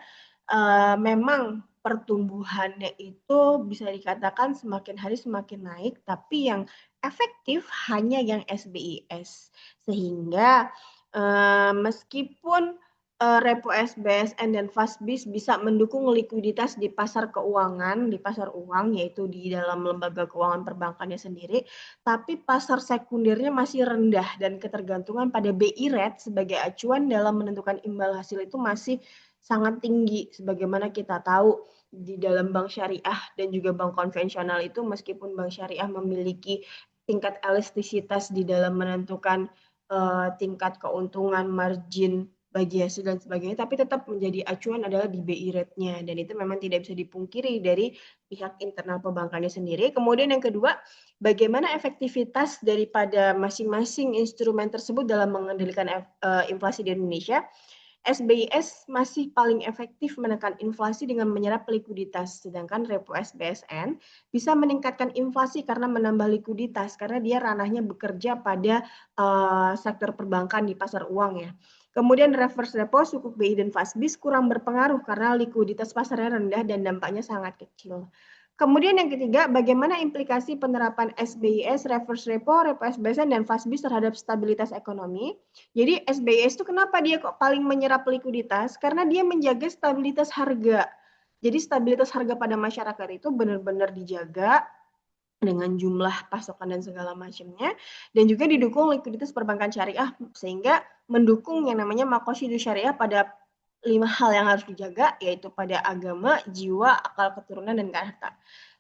[SPEAKER 2] memang pertumbuhannya itu bisa dikatakan semakin hari semakin naik, tapi yang efektif hanya yang SBIS. Sehingga meskipun Repo SBSN dan FASBIS bisa mendukung likuiditas di pasar keuangan, di pasar uang, yaitu di dalam lembaga keuangan perbankannya sendiri, tapi pasar sekundernya masih rendah dan ketergantungan pada BI rate sebagai acuan dalam menentukan imbal hasil itu masih sangat tinggi. Sebagaimana kita tahu di dalam bank syariah dan juga bank konvensional itu, meskipun bank syariah memiliki tingkat elastisitas di dalam menentukan tingkat keuntungan, margin bagi hasil dan sebagainya, tapi tetap menjadi acuan adalah di BI rate-nya, dan itu memang tidak bisa dipungkiri dari pihak internal perbankannya sendiri. Kemudian yang kedua, bagaimana efektivitas daripada masing-masing instrumen tersebut dalam mengendalikan inflasi di Indonesia? SBIS masih paling efektif menekan inflasi dengan menyerap likuiditas, sedangkan Repo SBSN bisa meningkatkan inflasi karena menambah likuiditas, karena dia ranahnya bekerja pada sektor perbankan di pasar uang ya. Kemudian reverse repo, sukuk BI dan Fasbis kurang berpengaruh karena likuiditas pasarnya rendah dan dampaknya sangat kecil. Kemudian yang ketiga, bagaimana implikasi penerapan SBIS, reverse repo, repo SBSN, dan Fasbis terhadap stabilitas ekonomi. Jadi SBIS itu kenapa dia kok paling menyerap likuiditas? Karena dia menjaga stabilitas harga. Jadi stabilitas harga pada masyarakat itu benar-benar dijaga dengan jumlah pasokan dan segala macamnya, dan juga didukung likuiditas perbankan syariah, sehingga mendukung yang namanya makosidus syariah pada 5 hal yang harus dijaga, yaitu pada agama, jiwa, akal keturunan, dan harta.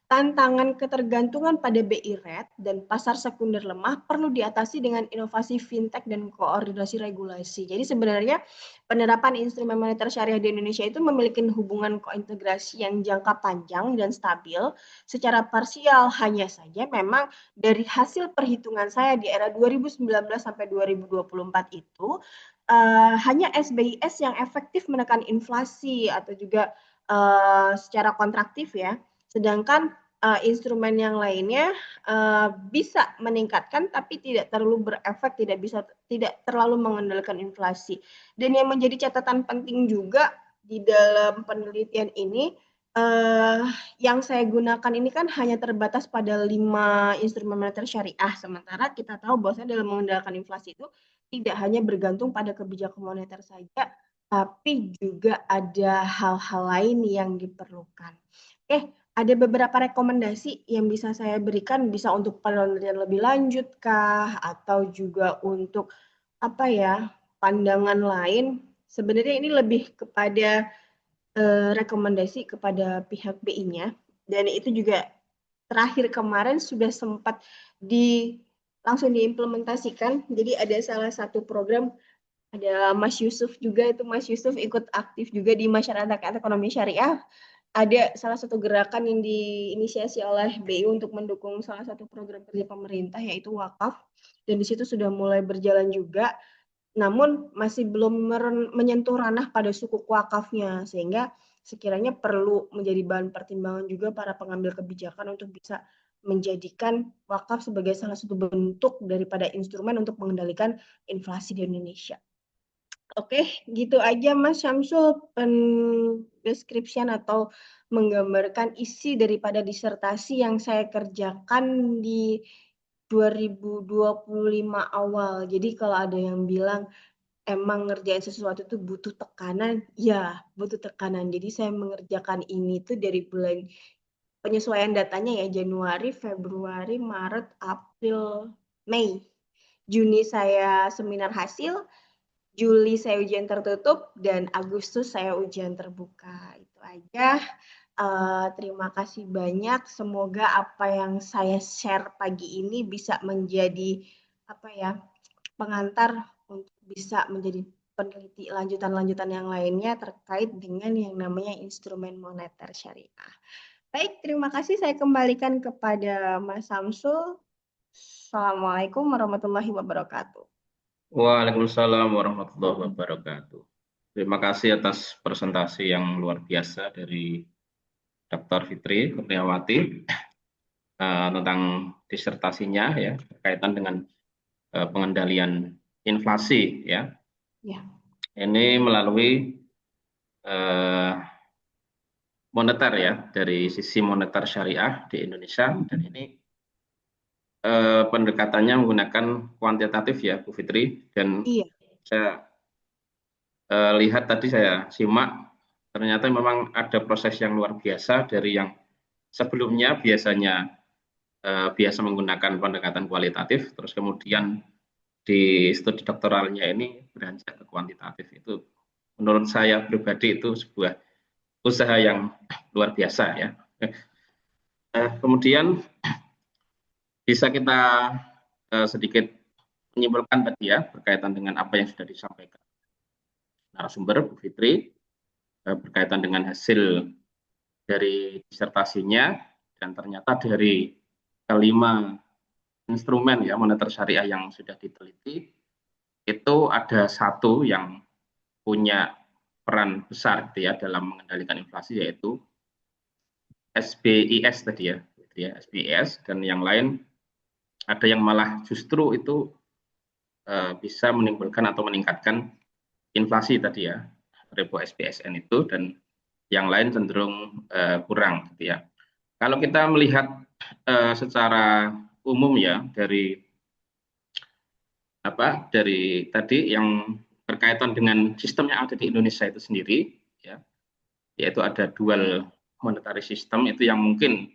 [SPEAKER 2] Tantangan ketergantungan pada BI rate dan pasar sekunder lemah perlu diatasi dengan inovasi fintech dan koordinasi regulasi. Jadi sebenarnya penerapan instrumen moneter syariah di Indonesia itu memiliki hubungan kointegrasi yang jangka panjang dan stabil. Secara parsial hanya saja memang dari hasil perhitungan saya di era 2019 sampai 2024 itu hanya SBIS yang efektif menekan inflasi atau juga secara kontraktif ya. Sedangkan instrumen yang lainnya bisa meningkatkan tapi tidak terlalu berefek, tidak terlalu mengendalikan inflasi. Dan yang menjadi catatan penting juga di dalam penelitian ini, yang saya gunakan ini kan hanya terbatas pada 5 instrumen moneter syariah, sementara kita tahu bahwasanya dalam mengendalikan inflasi itu tidak hanya bergantung pada kebijakan moneter saja, tapi juga ada hal-hal lain yang diperlukan. Ada beberapa rekomendasi yang bisa saya berikan, bisa untuk penelitian lebih lanjut kah, atau juga untuk pandangan lain. Sebenarnya ini lebih kepada rekomendasi kepada pihak BI-nya, dan itu juga terakhir kemarin sudah sempat langsung diimplementasikan. Jadi ada salah satu program, ada Mas Yusuf juga, itu Mas Yusuf ikut aktif juga di masyarakat ekonomi syariah. Ada salah satu gerakan yang diinisiasi oleh BI untuk mendukung salah satu program kerja pemerintah, yaitu wakaf, dan di situ sudah mulai berjalan juga, namun masih belum menyentuh ranah pada sukuk wakafnya, sehingga sekiranya perlu menjadi bahan pertimbangan juga para pengambil kebijakan untuk bisa menjadikan wakaf sebagai salah satu bentuk daripada instrumen untuk mengendalikan inflasi di Indonesia. Oke, gitu aja Mas Syamsul description atau menggambarkan isi daripada disertasi yang saya kerjakan di 2025 awal. Jadi kalau ada yang bilang emang ngerjain sesuatu itu butuh tekanan, ya butuh tekanan. Jadi saya mengerjakan ini tuh dari bulan penyesuaian datanya ya, Januari, Februari, Maret, April, Mei. Juni saya seminar hasil, Juli saya ujian tertutup, dan Agustus saya ujian terbuka. Itu aja. Terima kasih banyak. Semoga apa yang saya share pagi ini bisa menjadi pengantar untuk bisa menjadi peneliti lanjutan-lanjutan yang lainnya terkait dengan yang namanya instrumen moneter syariah. Baik, terima kasih. Saya kembalikan kepada Mas Samsul. Assalamualaikum warahmatullahi wabarakatuh.
[SPEAKER 1] Waalaikumsalam warahmatullahi wabarakatuh. Terima kasih atas presentasi yang luar biasa dari Dr. Fitri Kurniawati tentang disertasinya ya, berkaitan dengan pengendalian inflasi ya.
[SPEAKER 2] Ya.
[SPEAKER 1] Ini melalui moneter ya, dari sisi moneter syariah di Indonesia, dan ini pendekatannya menggunakan kuantitatif ya Bu Fitri, dan
[SPEAKER 2] Iya.
[SPEAKER 1] saya lihat tadi, saya simak, ternyata memang ada proses yang luar biasa dari yang sebelumnya biasa menggunakan pendekatan kualitatif, terus kemudian di studi doktoralnya ini beranjak ke kuantitatif. Itu menurut saya pribadi itu sebuah usaha yang luar biasa ya. Kemudian bisa kita sedikit menyimpulkan tadi ya, berkaitan dengan apa yang sudah disampaikan narasumber Bu Fitri, berkaitan dengan hasil dari disertasinya, dan ternyata dari kelima instrumen ya moneter syariah yang sudah diteliti, itu ada satu yang punya peran besar gitu ya dalam mengendalikan inflasi, yaitu SBIS tadi ya, SBIS, dan yang lain ada yang malah justru itu bisa menimbulkan atau meningkatkan inflasi tadi ya, repo SBSN itu, dan yang lain cenderung kurang gitu ya. Kalau kita melihat secara umum ya dari tadi yang berkaitan dengan sistem yang ada di Indonesia itu sendiri ya, yaitu ada dual monetary system, itu yang mungkin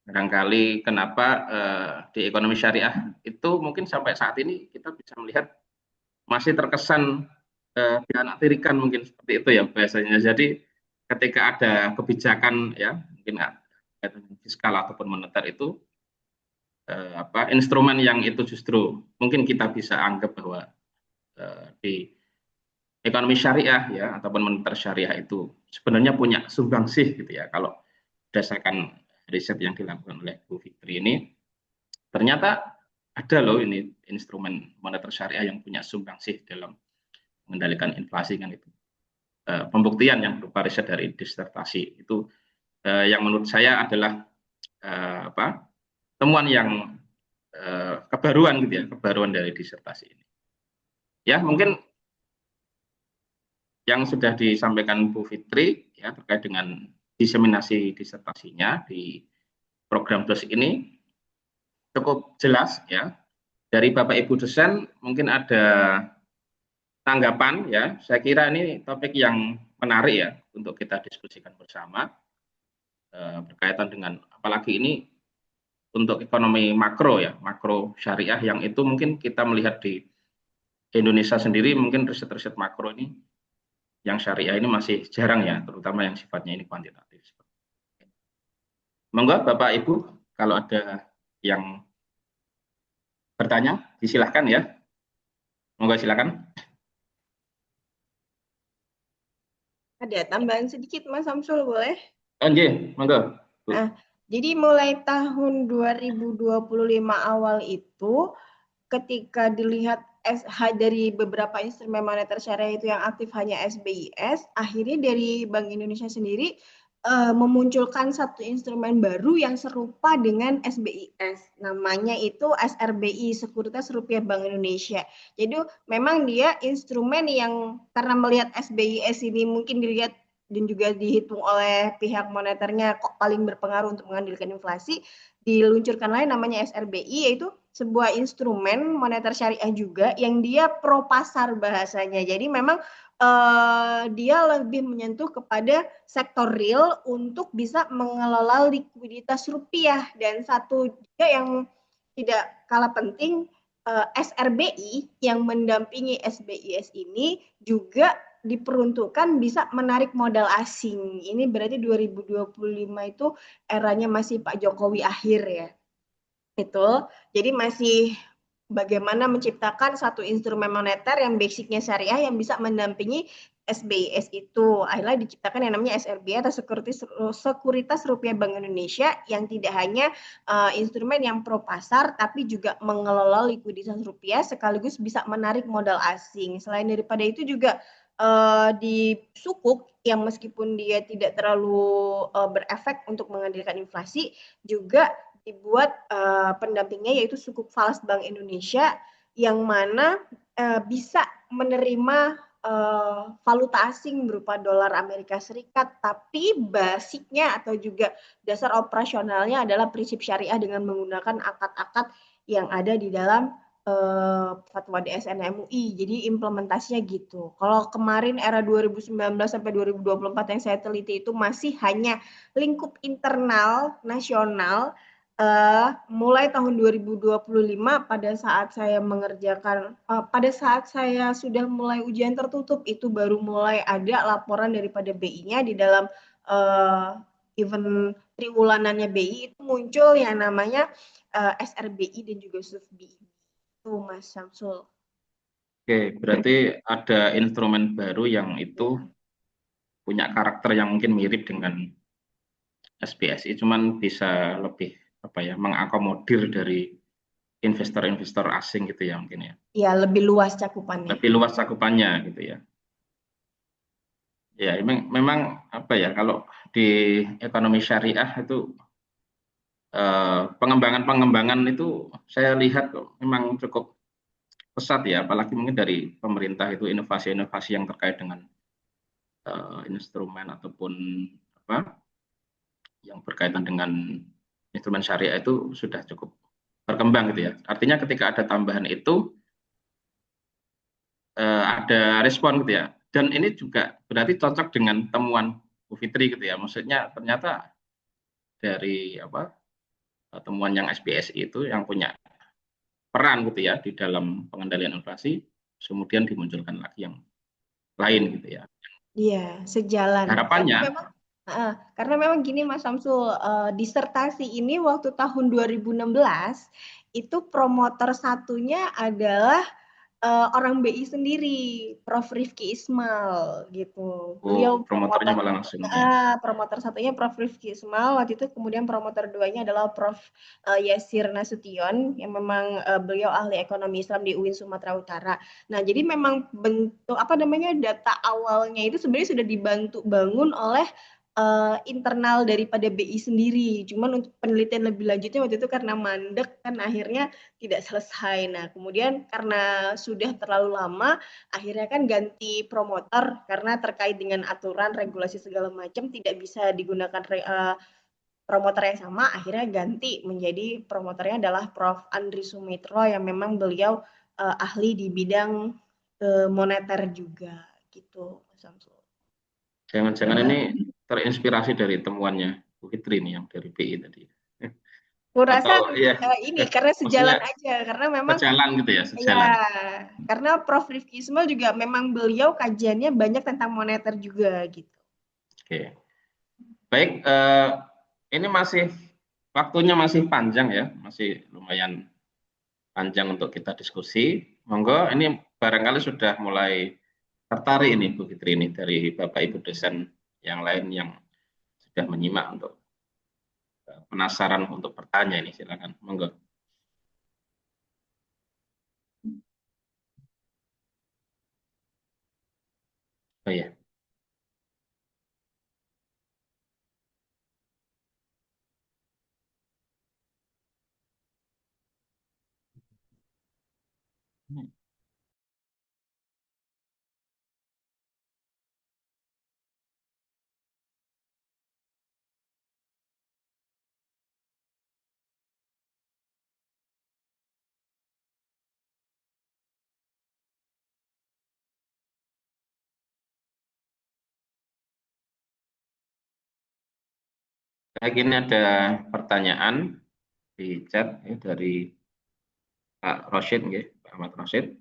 [SPEAKER 1] barangkali kenapa di ekonomi syariah itu mungkin sampai saat ini kita bisa melihat masih terkesan dianaktirikan, mungkin seperti itu ya bahasanya. Jadi ketika ada kebijakan ya mungkin fiskal ataupun moneter itu instrumen yang itu justru mungkin kita bisa anggap bahwa di ekonomi syariah ya ataupun moneter syariah itu sebenarnya punya sumbangsih gitu ya. Kalau berdasarkan riset yang dilakukan oleh Bu Fitri ini, ternyata ada loh ini instrumen moneter syariah yang punya sumbangsih dalam mengendalikan inflasi kan itu. Pembuktian yang berupa riset dari disertasi itu yang menurut saya adalah temuan yang kebaruan gitu ya, kebaruan dari disertasi ini. Ya, mungkin yang sudah disampaikan Bu Fitri ya terkait dengan diseminasi disertasinya di program BLES ini cukup jelas ya. Dari Bapak Ibu dosen mungkin ada tanggapan ya. Saya kira ini topik yang menarik ya untuk kita diskusikan bersama berkaitan dengan apalagi ini untuk ekonomi makro ya, makro syariah yang itu mungkin kita melihat di Indonesia sendiri mungkin riset-riset makro ini yang syariah ini masih jarang ya, terutama yang sifatnya ini kuantitatif. Monggo Bapak Ibu kalau ada yang bertanya disilahkan ya. Monggo silakan.
[SPEAKER 2] Ada tambahan sedikit Mas Samsul, boleh?
[SPEAKER 1] Nggih, monggo.
[SPEAKER 2] Nah, jadi mulai tahun 2025 awal itu, ketika dilihat dari beberapa instrumen moneter syariah itu yang aktif hanya SBIS, akhirnya dari Bank Indonesia sendiri memunculkan satu instrumen baru yang serupa dengan SBIS. Namanya itu SRBI, Sekuritas Rupiah Bank Indonesia. Jadi memang dia instrumen yang karena melihat SBIS ini mungkin dilihat dan juga dihitung oleh pihak moneternya kok paling berpengaruh untuk mengendalikan inflasi, diluncurkan lain namanya SRBI, yaitu sebuah instrumen moneter syariah juga yang dia pro pasar bahasanya. Jadi memang dia lebih menyentuh kepada sektor real untuk bisa mengelola likuiditas rupiah. Dan satu juga yang tidak kalah penting, SRBI yang mendampingi SBIS ini juga diperuntukkan bisa menarik modal asing. Ini berarti 2025 itu eranya masih Pak Jokowi akhir ya. Itu. Jadi masih bagaimana menciptakan satu instrumen moneter yang basicnya syariah yang bisa mendampingi SBIS itu. Akhirnya diciptakan yang namanya SRBI atau Sekuritas Rupiah Bank Indonesia yang tidak hanya instrumen yang pro pasar tapi juga mengelola likuiditas rupiah sekaligus bisa menarik modal asing. Selain daripada itu juga di sukuk yang meskipun dia tidak terlalu berefek untuk mengendalikan inflasi juga dibuat pendampingnya yaitu sukuk falas Bank Indonesia yang mana bisa menerima valuta asing berupa dolar Amerika Serikat, tapi basicnya atau juga dasar operasionalnya adalah prinsip syariah dengan menggunakan akad-akad yang ada di dalam fatwa DSN MUI. Jadi implementasinya gitu. Kalau kemarin era 2019 sampai 2024 yang saya teliti itu masih hanya lingkup internal nasional. Mulai tahun 2025 pada saat saya mengerjakan pada saat saya sudah mulai ujian tertutup itu baru mulai ada laporan daripada BI-nya di dalam event triwulanannya BI itu muncul yang namanya SRBI dan juga SUFBI itu Mas Samsul.
[SPEAKER 1] Oke, berarti ada instrumen baru yang itu punya karakter yang mungkin mirip dengan SBSI, cuman bisa lebih mengakomodir dari investor-investor asing gitu ya mungkin ya.
[SPEAKER 2] Iya, lebih luas cakupannya.
[SPEAKER 1] Lebih luas cakupannya gitu ya. Ya, memang kalau di ekonomi syariah itu pengembangan itu saya lihat memang cukup pesat ya, apalagi mungkin dari pemerintah itu inovasi-inovasi yang terkait dengan instrumen ataupun apa yang berkaitan dengan instrumen syariah itu sudah cukup berkembang gitu ya. Artinya ketika ada tambahan itu ada respon gitu ya. Dan ini juga berarti cocok dengan temuan Bu Fitri gitu ya. Maksudnya ternyata dari apa temuan yang SPSI itu yang punya peran gitu ya di dalam pengendalian inflasi, kemudian dimunculkan lagi yang lain gitu ya.
[SPEAKER 2] Iya, sejalan.
[SPEAKER 1] Harapannya
[SPEAKER 2] Karena memang gini Mas Samsul, disertasi ini waktu tahun 2016 itu promotor satunya adalah orang BI sendiri, Prof. Rifki Ismail gitu. Beliau
[SPEAKER 1] promotornya malah langsung ya.
[SPEAKER 2] promotor satunya Prof. Rifki Ismail, waktu itu kemudian promotor duanya adalah Prof. Yasir Nasution yang memang beliau ahli ekonomi Islam di UIN Sumatera Utara. Nah, jadi memang bentuk data awalnya itu sebenarnya sudah dibantu bangun oleh internal daripada BI sendiri. Cuman untuk penelitian lebih lanjutnya waktu itu karena mandek kan akhirnya tidak selesai. Nah, kemudian karena sudah terlalu lama, akhirnya kan ganti promotor karena terkait dengan aturan regulasi segala macam tidak bisa digunakan promotor yang sama, akhirnya ganti menjadi promotornya adalah Prof. Andri Sumitro yang memang beliau ahli di bidang moneter juga gitu, Mas Samsul.
[SPEAKER 1] Jangan-jangan ini terinspirasi dari temuannya Bu Fitri nih yang dari BI tadi.
[SPEAKER 2] Kurasa
[SPEAKER 1] ya,
[SPEAKER 2] ini karena sejalan aja, karena memang
[SPEAKER 1] sejalan gitu ya, sejalan.
[SPEAKER 2] Ya, karena Prof. Rifki Ismail juga memang beliau kajiannya banyak tentang moneter juga gitu.
[SPEAKER 1] Oke. Baik, ini masih waktunya masih panjang ya, masih lumayan panjang untuk kita diskusi. Monggo, ini barangkali sudah mulai tertarik ini Bu Fitri ini dari Bapak Ibu dosen yang lain yang sudah menyimak untuk penasaran untuk bertanya ini, silakan. Monggo. Oh ya. Baik, ini ada pertanyaan di chat ya, dari Pak Rosyid, Pak Ahmad Rosyid.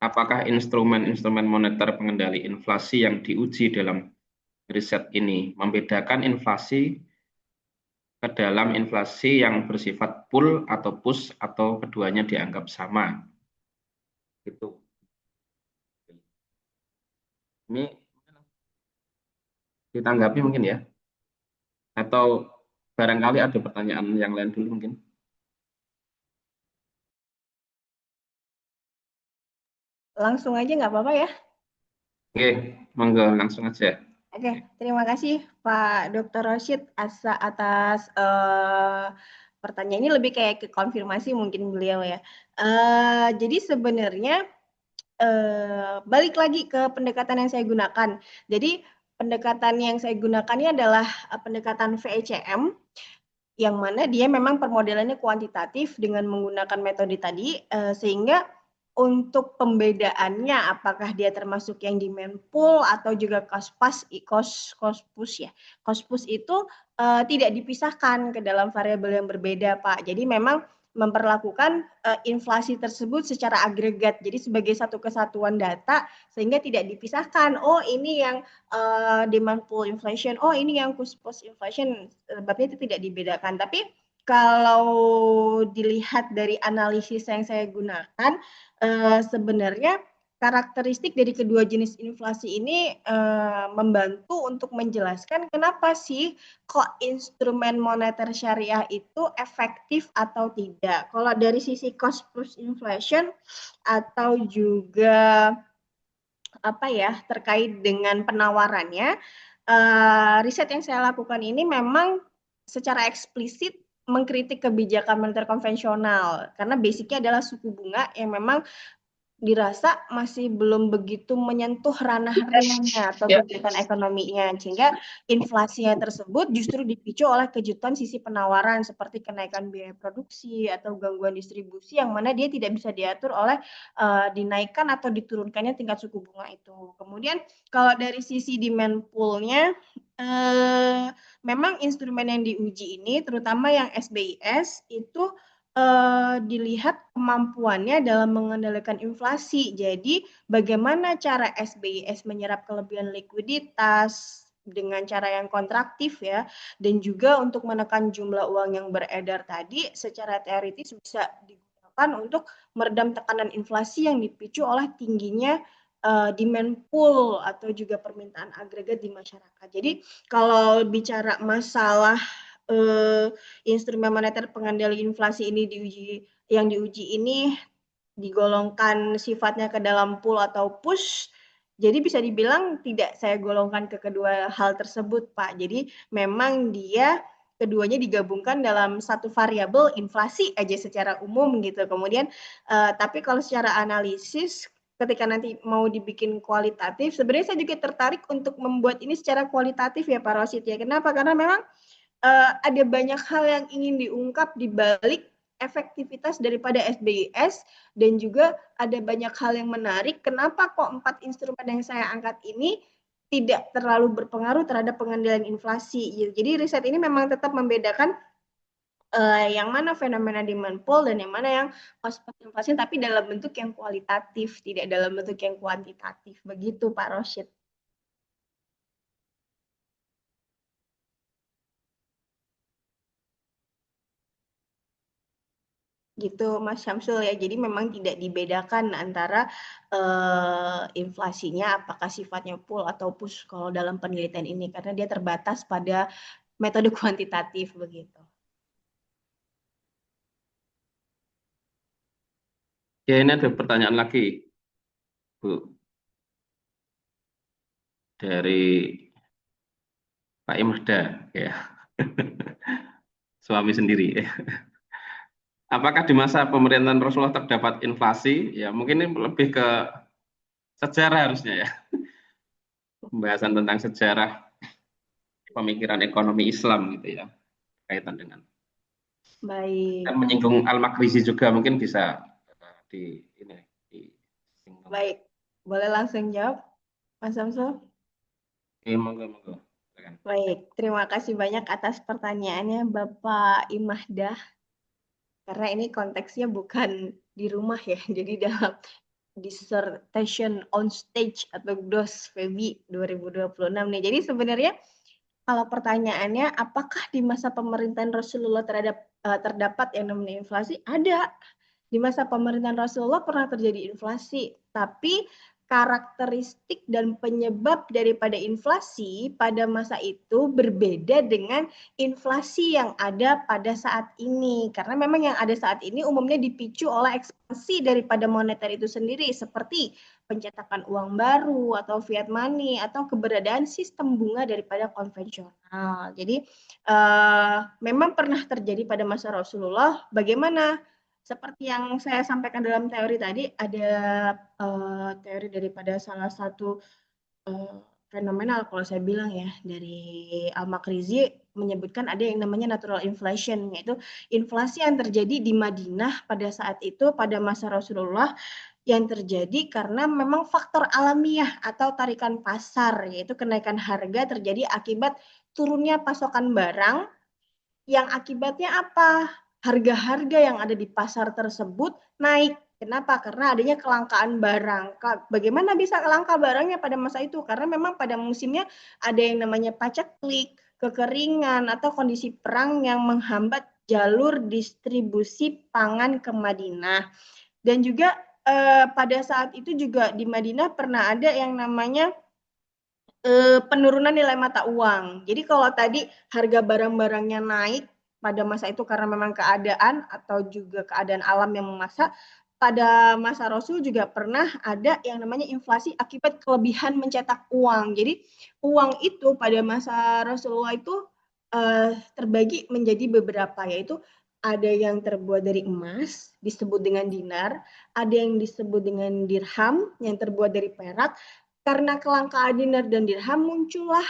[SPEAKER 1] Apakah instrumen-instrumen moneter pengendali inflasi yang diuji dalam riset ini membedakan inflasi ke dalam inflasi yang bersifat pull atau push atau keduanya dianggap sama? Gitu. Ini ditanggapi mungkin ya? Atau barangkali ada pertanyaan yang lain dulu mungkin?
[SPEAKER 2] Langsung aja nggak apa-apa ya?
[SPEAKER 1] Oke, monggo langsung aja.
[SPEAKER 2] Oke, terima kasih Pak Dr. Rosyid atas pertanyaan ini, lebih kayak ke konfirmasi mungkin beliau ya. Jadi sebenarnya balik lagi ke pendekatan yang saya gunakan. Jadi pendekatan yang saya gunakan ini adalah pendekatan VECM, yang mana dia memang permodelannya kuantitatif dengan menggunakan metode tadi, sehingga untuk pembedaannya apakah dia termasuk yang demand pull atau juga cost push ya. Cost push itu tidak dipisahkan ke dalam variabel yang berbeda, Pak. Jadi memang memperlakukan inflasi tersebut secara agregat, jadi sebagai satu kesatuan data sehingga tidak dipisahkan. Oh, ini yang demand pull inflation, oh ini yang cost push inflation, sebabnya itu tidak dibedakan. Tapi kalau dilihat dari analisis yang saya gunakan, sebenarnya karakteristik dari kedua jenis inflasi ini membantu untuk menjelaskan kenapa sih kok instrumen moneter syariah itu efektif atau tidak. Kalau dari sisi cost push inflation atau juga terkait dengan penawarannya, riset yang saya lakukan ini memang secara eksplisit mengkritik kebijakan moneter konvensional karena basicnya adalah suku bunga yang memang dirasa masih belum begitu menyentuh ranah realnya atau
[SPEAKER 1] Ya.
[SPEAKER 2] kegiatan ekonominya, sehingga inflasinya tersebut justru dipicu oleh kejutan sisi penawaran seperti kenaikan biaya produksi atau gangguan distribusi yang mana dia tidak bisa diatur oleh dinaikkan atau diturunkannya tingkat suku bunga itu. Kemudian kalau dari sisi demand pool-nya, memang instrumen yang diuji ini, terutama yang SBIS itu dilihat kemampuannya dalam mengendalikan inflasi. Jadi, bagaimana cara SBIS menyerap kelebihan likuiditas dengan cara yang kontraktif ya, dan juga untuk menekan jumlah uang yang beredar tadi secara teoritis bisa digunakan untuk meredam tekanan inflasi yang dipicu oleh tingginya demand pool atau juga permintaan agregat di masyarakat. Jadi, kalau bicara masalah instrumen moneter pengendali inflasi ini diuji ini digolongkan sifatnya ke dalam pool atau push. Jadi bisa dibilang tidak saya golongkan ke kedua hal tersebut, Pak. Jadi memang dia keduanya digabungkan dalam satu variabel inflasi aja secara umum gitu. Kemudian tapi kalau secara analisis ketika nanti mau dibikin kualitatif, sebenarnya saya juga tertarik untuk membuat ini secara kualitatif ya Pak Rosid ya. Kenapa? Karena memang ada banyak hal yang ingin diungkap di balik efektivitas daripada SBIS dan juga ada banyak hal yang menarik. Kenapa kok 4 instrumen yang saya angkat ini tidak terlalu berpengaruh terhadap pengendalian inflasi? Jadi riset ini memang tetap membedakan yang mana fenomena demand pull dan yang mana yang cost plus inflation, tapi dalam bentuk yang kualitatif, tidak dalam bentuk yang kuantitatif. Begitu Pak Rosyid. Gitu Mas Syamsul ya. Jadi memang tidak dibedakan antara inflasinya apakah sifatnya pull atau push kalau dalam penelitian ini karena dia terbatas pada metode kuantitatif begitu.
[SPEAKER 1] Ya, ini ada pertanyaan lagi, Bu. Dari Pak Imahda, ya. Suami sendiri. Apakah di masa pemerintahan Rasulullah terdapat inflasi? Ya, mungkin ini lebih ke sejarah harusnya ya. Pembahasan tentang sejarah pemikiran ekonomi Islam gitu ya. Kaitan dengan.
[SPEAKER 2] Baik.
[SPEAKER 1] Dan menyinggung Al-Makrizi juga mungkin bisa disinggung.
[SPEAKER 2] Baik. Boleh langsung jawab, Mas Syamsul?
[SPEAKER 1] Monggo.
[SPEAKER 2] Baik, terima kasih banyak atas pertanyaannya Bapak Imahdah. Karena ini konteksnya bukan di rumah ya, jadi dalam dissertation on stage atau DOS FEBI 2026 nih. Jadi sebenarnya kalau pertanyaannya apakah di masa pemerintahan Rasulullah terdapat yang namanya inflasi? Ada. Di masa pemerintahan Rasulullah pernah terjadi inflasi, tapi karakteristik dan penyebab daripada inflasi pada masa itu berbeda dengan inflasi yang ada pada saat ini. Karena memang yang ada saat ini umumnya dipicu oleh ekspansi daripada moneter itu sendiri seperti pencetakan uang baru atau fiat money atau keberadaan sistem bunga daripada konvensional. Jadi memang pernah terjadi pada masa Rasulullah. Bagaimana? Seperti yang saya sampaikan dalam teori tadi, ada teori daripada salah satu fenomenal kalau saya bilang ya, dari Al-Makrizi menyebutkan ada yang namanya natural inflation, yaitu inflasi yang terjadi di Madinah pada saat itu, pada masa Rasulullah, yang terjadi karena memang faktor alamiah atau tarikan pasar, yaitu kenaikan harga terjadi akibat turunnya pasokan barang, yang akibatnya apa? Harga-harga yang ada di pasar tersebut naik. Kenapa? Karena adanya kelangkaan barang. Bagaimana bisa langka barangnya pada masa itu? Karena memang pada musimnya ada yang namanya paceklik, kekeringan, atau kondisi perang yang menghambat jalur distribusi pangan ke Madinah. Dan juga pada saat itu juga di Madinah pernah ada yang namanya penurunan nilai mata uang. Jadi kalau tadi harga barang-barangnya naik pada masa itu karena memang keadaan atau juga keadaan alam yang memaksa, pada masa Rasul juga pernah ada yang namanya inflasi akibat kelebihan mencetak uang. Jadi uang itu pada masa Rasulullah itu terbagi menjadi beberapa, yaitu ada yang terbuat dari emas, disebut dengan dinar, ada yang disebut dengan dirham, yang terbuat dari perak. Karena kelangkaan dinar dan dirham, muncullah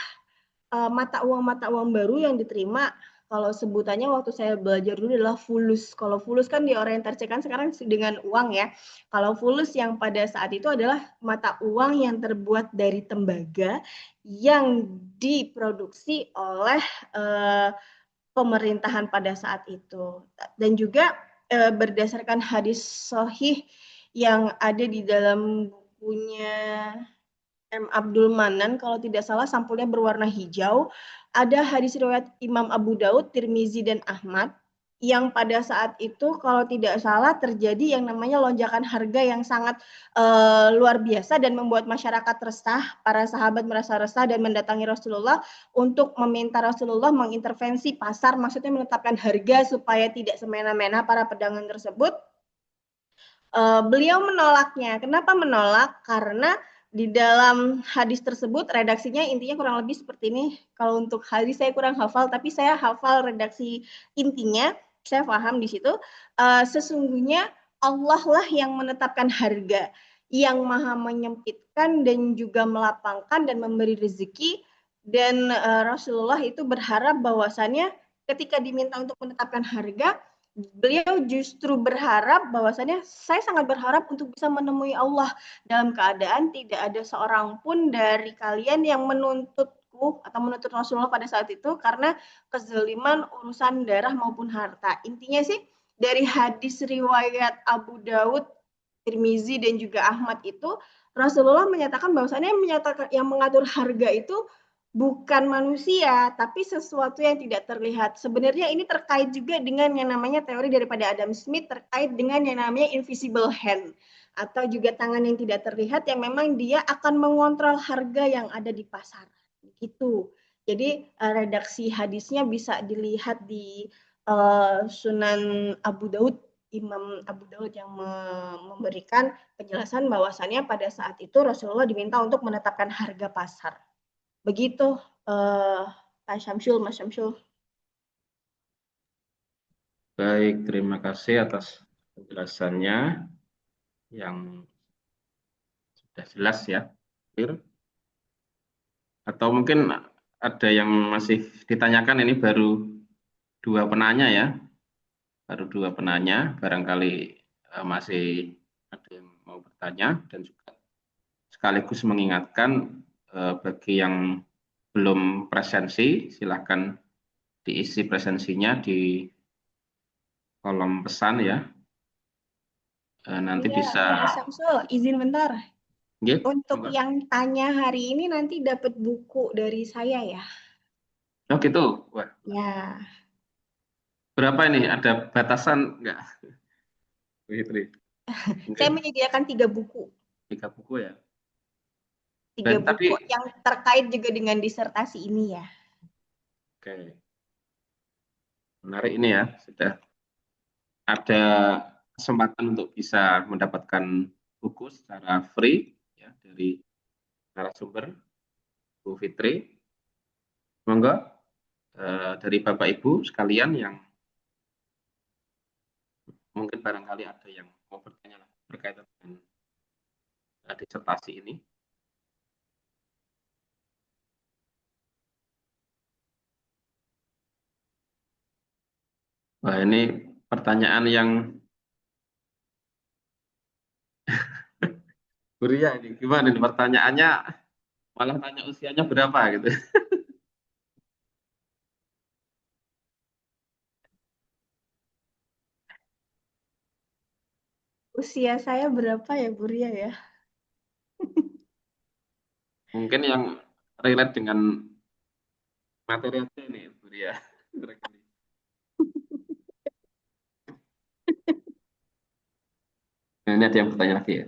[SPEAKER 2] mata uang baru yang diterima. Kalau sebutannya waktu saya belajar dulu adalah fulus. Kalau fulus kan diorientasikan sekarang dengan uang ya. Kalau fulus yang pada saat itu adalah mata uang yang terbuat dari tembaga yang diproduksi oleh pemerintahan pada saat itu. Dan juga berdasarkan hadis sahih yang ada di dalam bukunya M. Abdul Manan, kalau tidak salah sampulnya berwarna hijau. Ada hadis riwayat Imam Abu Daud, Tirmizi, dan Ahmad, yang pada saat itu kalau tidak salah terjadi yang namanya lonjakan harga yang sangat luar biasa dan membuat masyarakat resah. Para sahabat merasa resah dan mendatangi Rasulullah untuk meminta Rasulullah mengintervensi pasar, maksudnya menetapkan harga supaya tidak semena-mena para pedagang tersebut. Beliau menolaknya. Kenapa menolak? Karena di dalam hadis tersebut redaksinya intinya kurang lebih seperti ini. Kalau untuk hadis saya kurang hafal, tapi saya hafal redaksi intinya. Saya paham di situ. Sesungguhnya Allah lah yang menetapkan harga, yang maha menyempitkan dan juga melapangkan dan memberi rezeki. Dan Rasulullah itu berharap bahwasannya ketika diminta untuk menetapkan harga, beliau justru berharap bahwasannya saya sangat berharap untuk bisa menemui Allah dalam keadaan tidak ada seorang pun dari kalian yang menuntutku atau menuntut Rasulullah pada saat itu karena kezaliman urusan darah maupun harta. Intinya sih dari hadis riwayat Abu Daud, Tirmizi, dan juga Ahmad itu Rasulullah menyatakan bahwasannya yang mengatur harga itu bukan manusia, tapi sesuatu yang tidak terlihat. Sebenarnya ini terkait juga dengan yang namanya teori daripada Adam Smith terkait dengan yang namanya invisible hand atau juga tangan yang tidak terlihat yang memang dia akan mengontrol harga yang ada di pasar. Gitu. Jadi redaksi hadisnya bisa dilihat di Sunan Abu Daud, Imam Abu Daud yang memberikan penjelasan bahwasannya pada saat itu Rasulullah diminta untuk menetapkan harga pasar. Begitu, Pak Syamsul, Mas Syamsul.
[SPEAKER 1] Baik, terima kasih atas penjelasannya yang sudah jelas ya. Atau mungkin ada yang masih ditanyakan, ini baru 2 penanya ya. Baru 2 penanya, barangkali masih ada yang mau bertanya dan juga sekaligus mengingatkan bagi yang belum presensi, silahkan diisi presensinya di kolom pesan ya. Nanti bisa.
[SPEAKER 2] Mas Syamsul, izin bentar.
[SPEAKER 1] Yeah,
[SPEAKER 2] Untuk yang tanya hari ini nanti dapat buku dari saya ya.
[SPEAKER 1] Oh gitu. Wah.
[SPEAKER 2] Ya.
[SPEAKER 1] Berapa ini? Ada batasan enggak?
[SPEAKER 2] Saya menyediakan 3 buku.
[SPEAKER 1] 3 buku ya.
[SPEAKER 2] 3 buku yang terkait juga dengan disertasi ini ya.
[SPEAKER 1] Oke. Menarik ini ya, sudah ada kesempatan untuk bisa mendapatkan buku secara free ya dari narasumber Bu Fitri. Monggo dari Bapak Ibu sekalian yang mungkin barangkali ada yang mau bertanya berkaitan dengan disertasi ini. Wah, ini pertanyaan yang Buria ini gimana nih pertanyaannya, malah tanya usianya berapa gitu.
[SPEAKER 2] Usia saya berapa ya, Buria ya?
[SPEAKER 1] Mungkin yang relate dengan materi ini, Buria. Nah, ini ada yang bertanya lagi ya.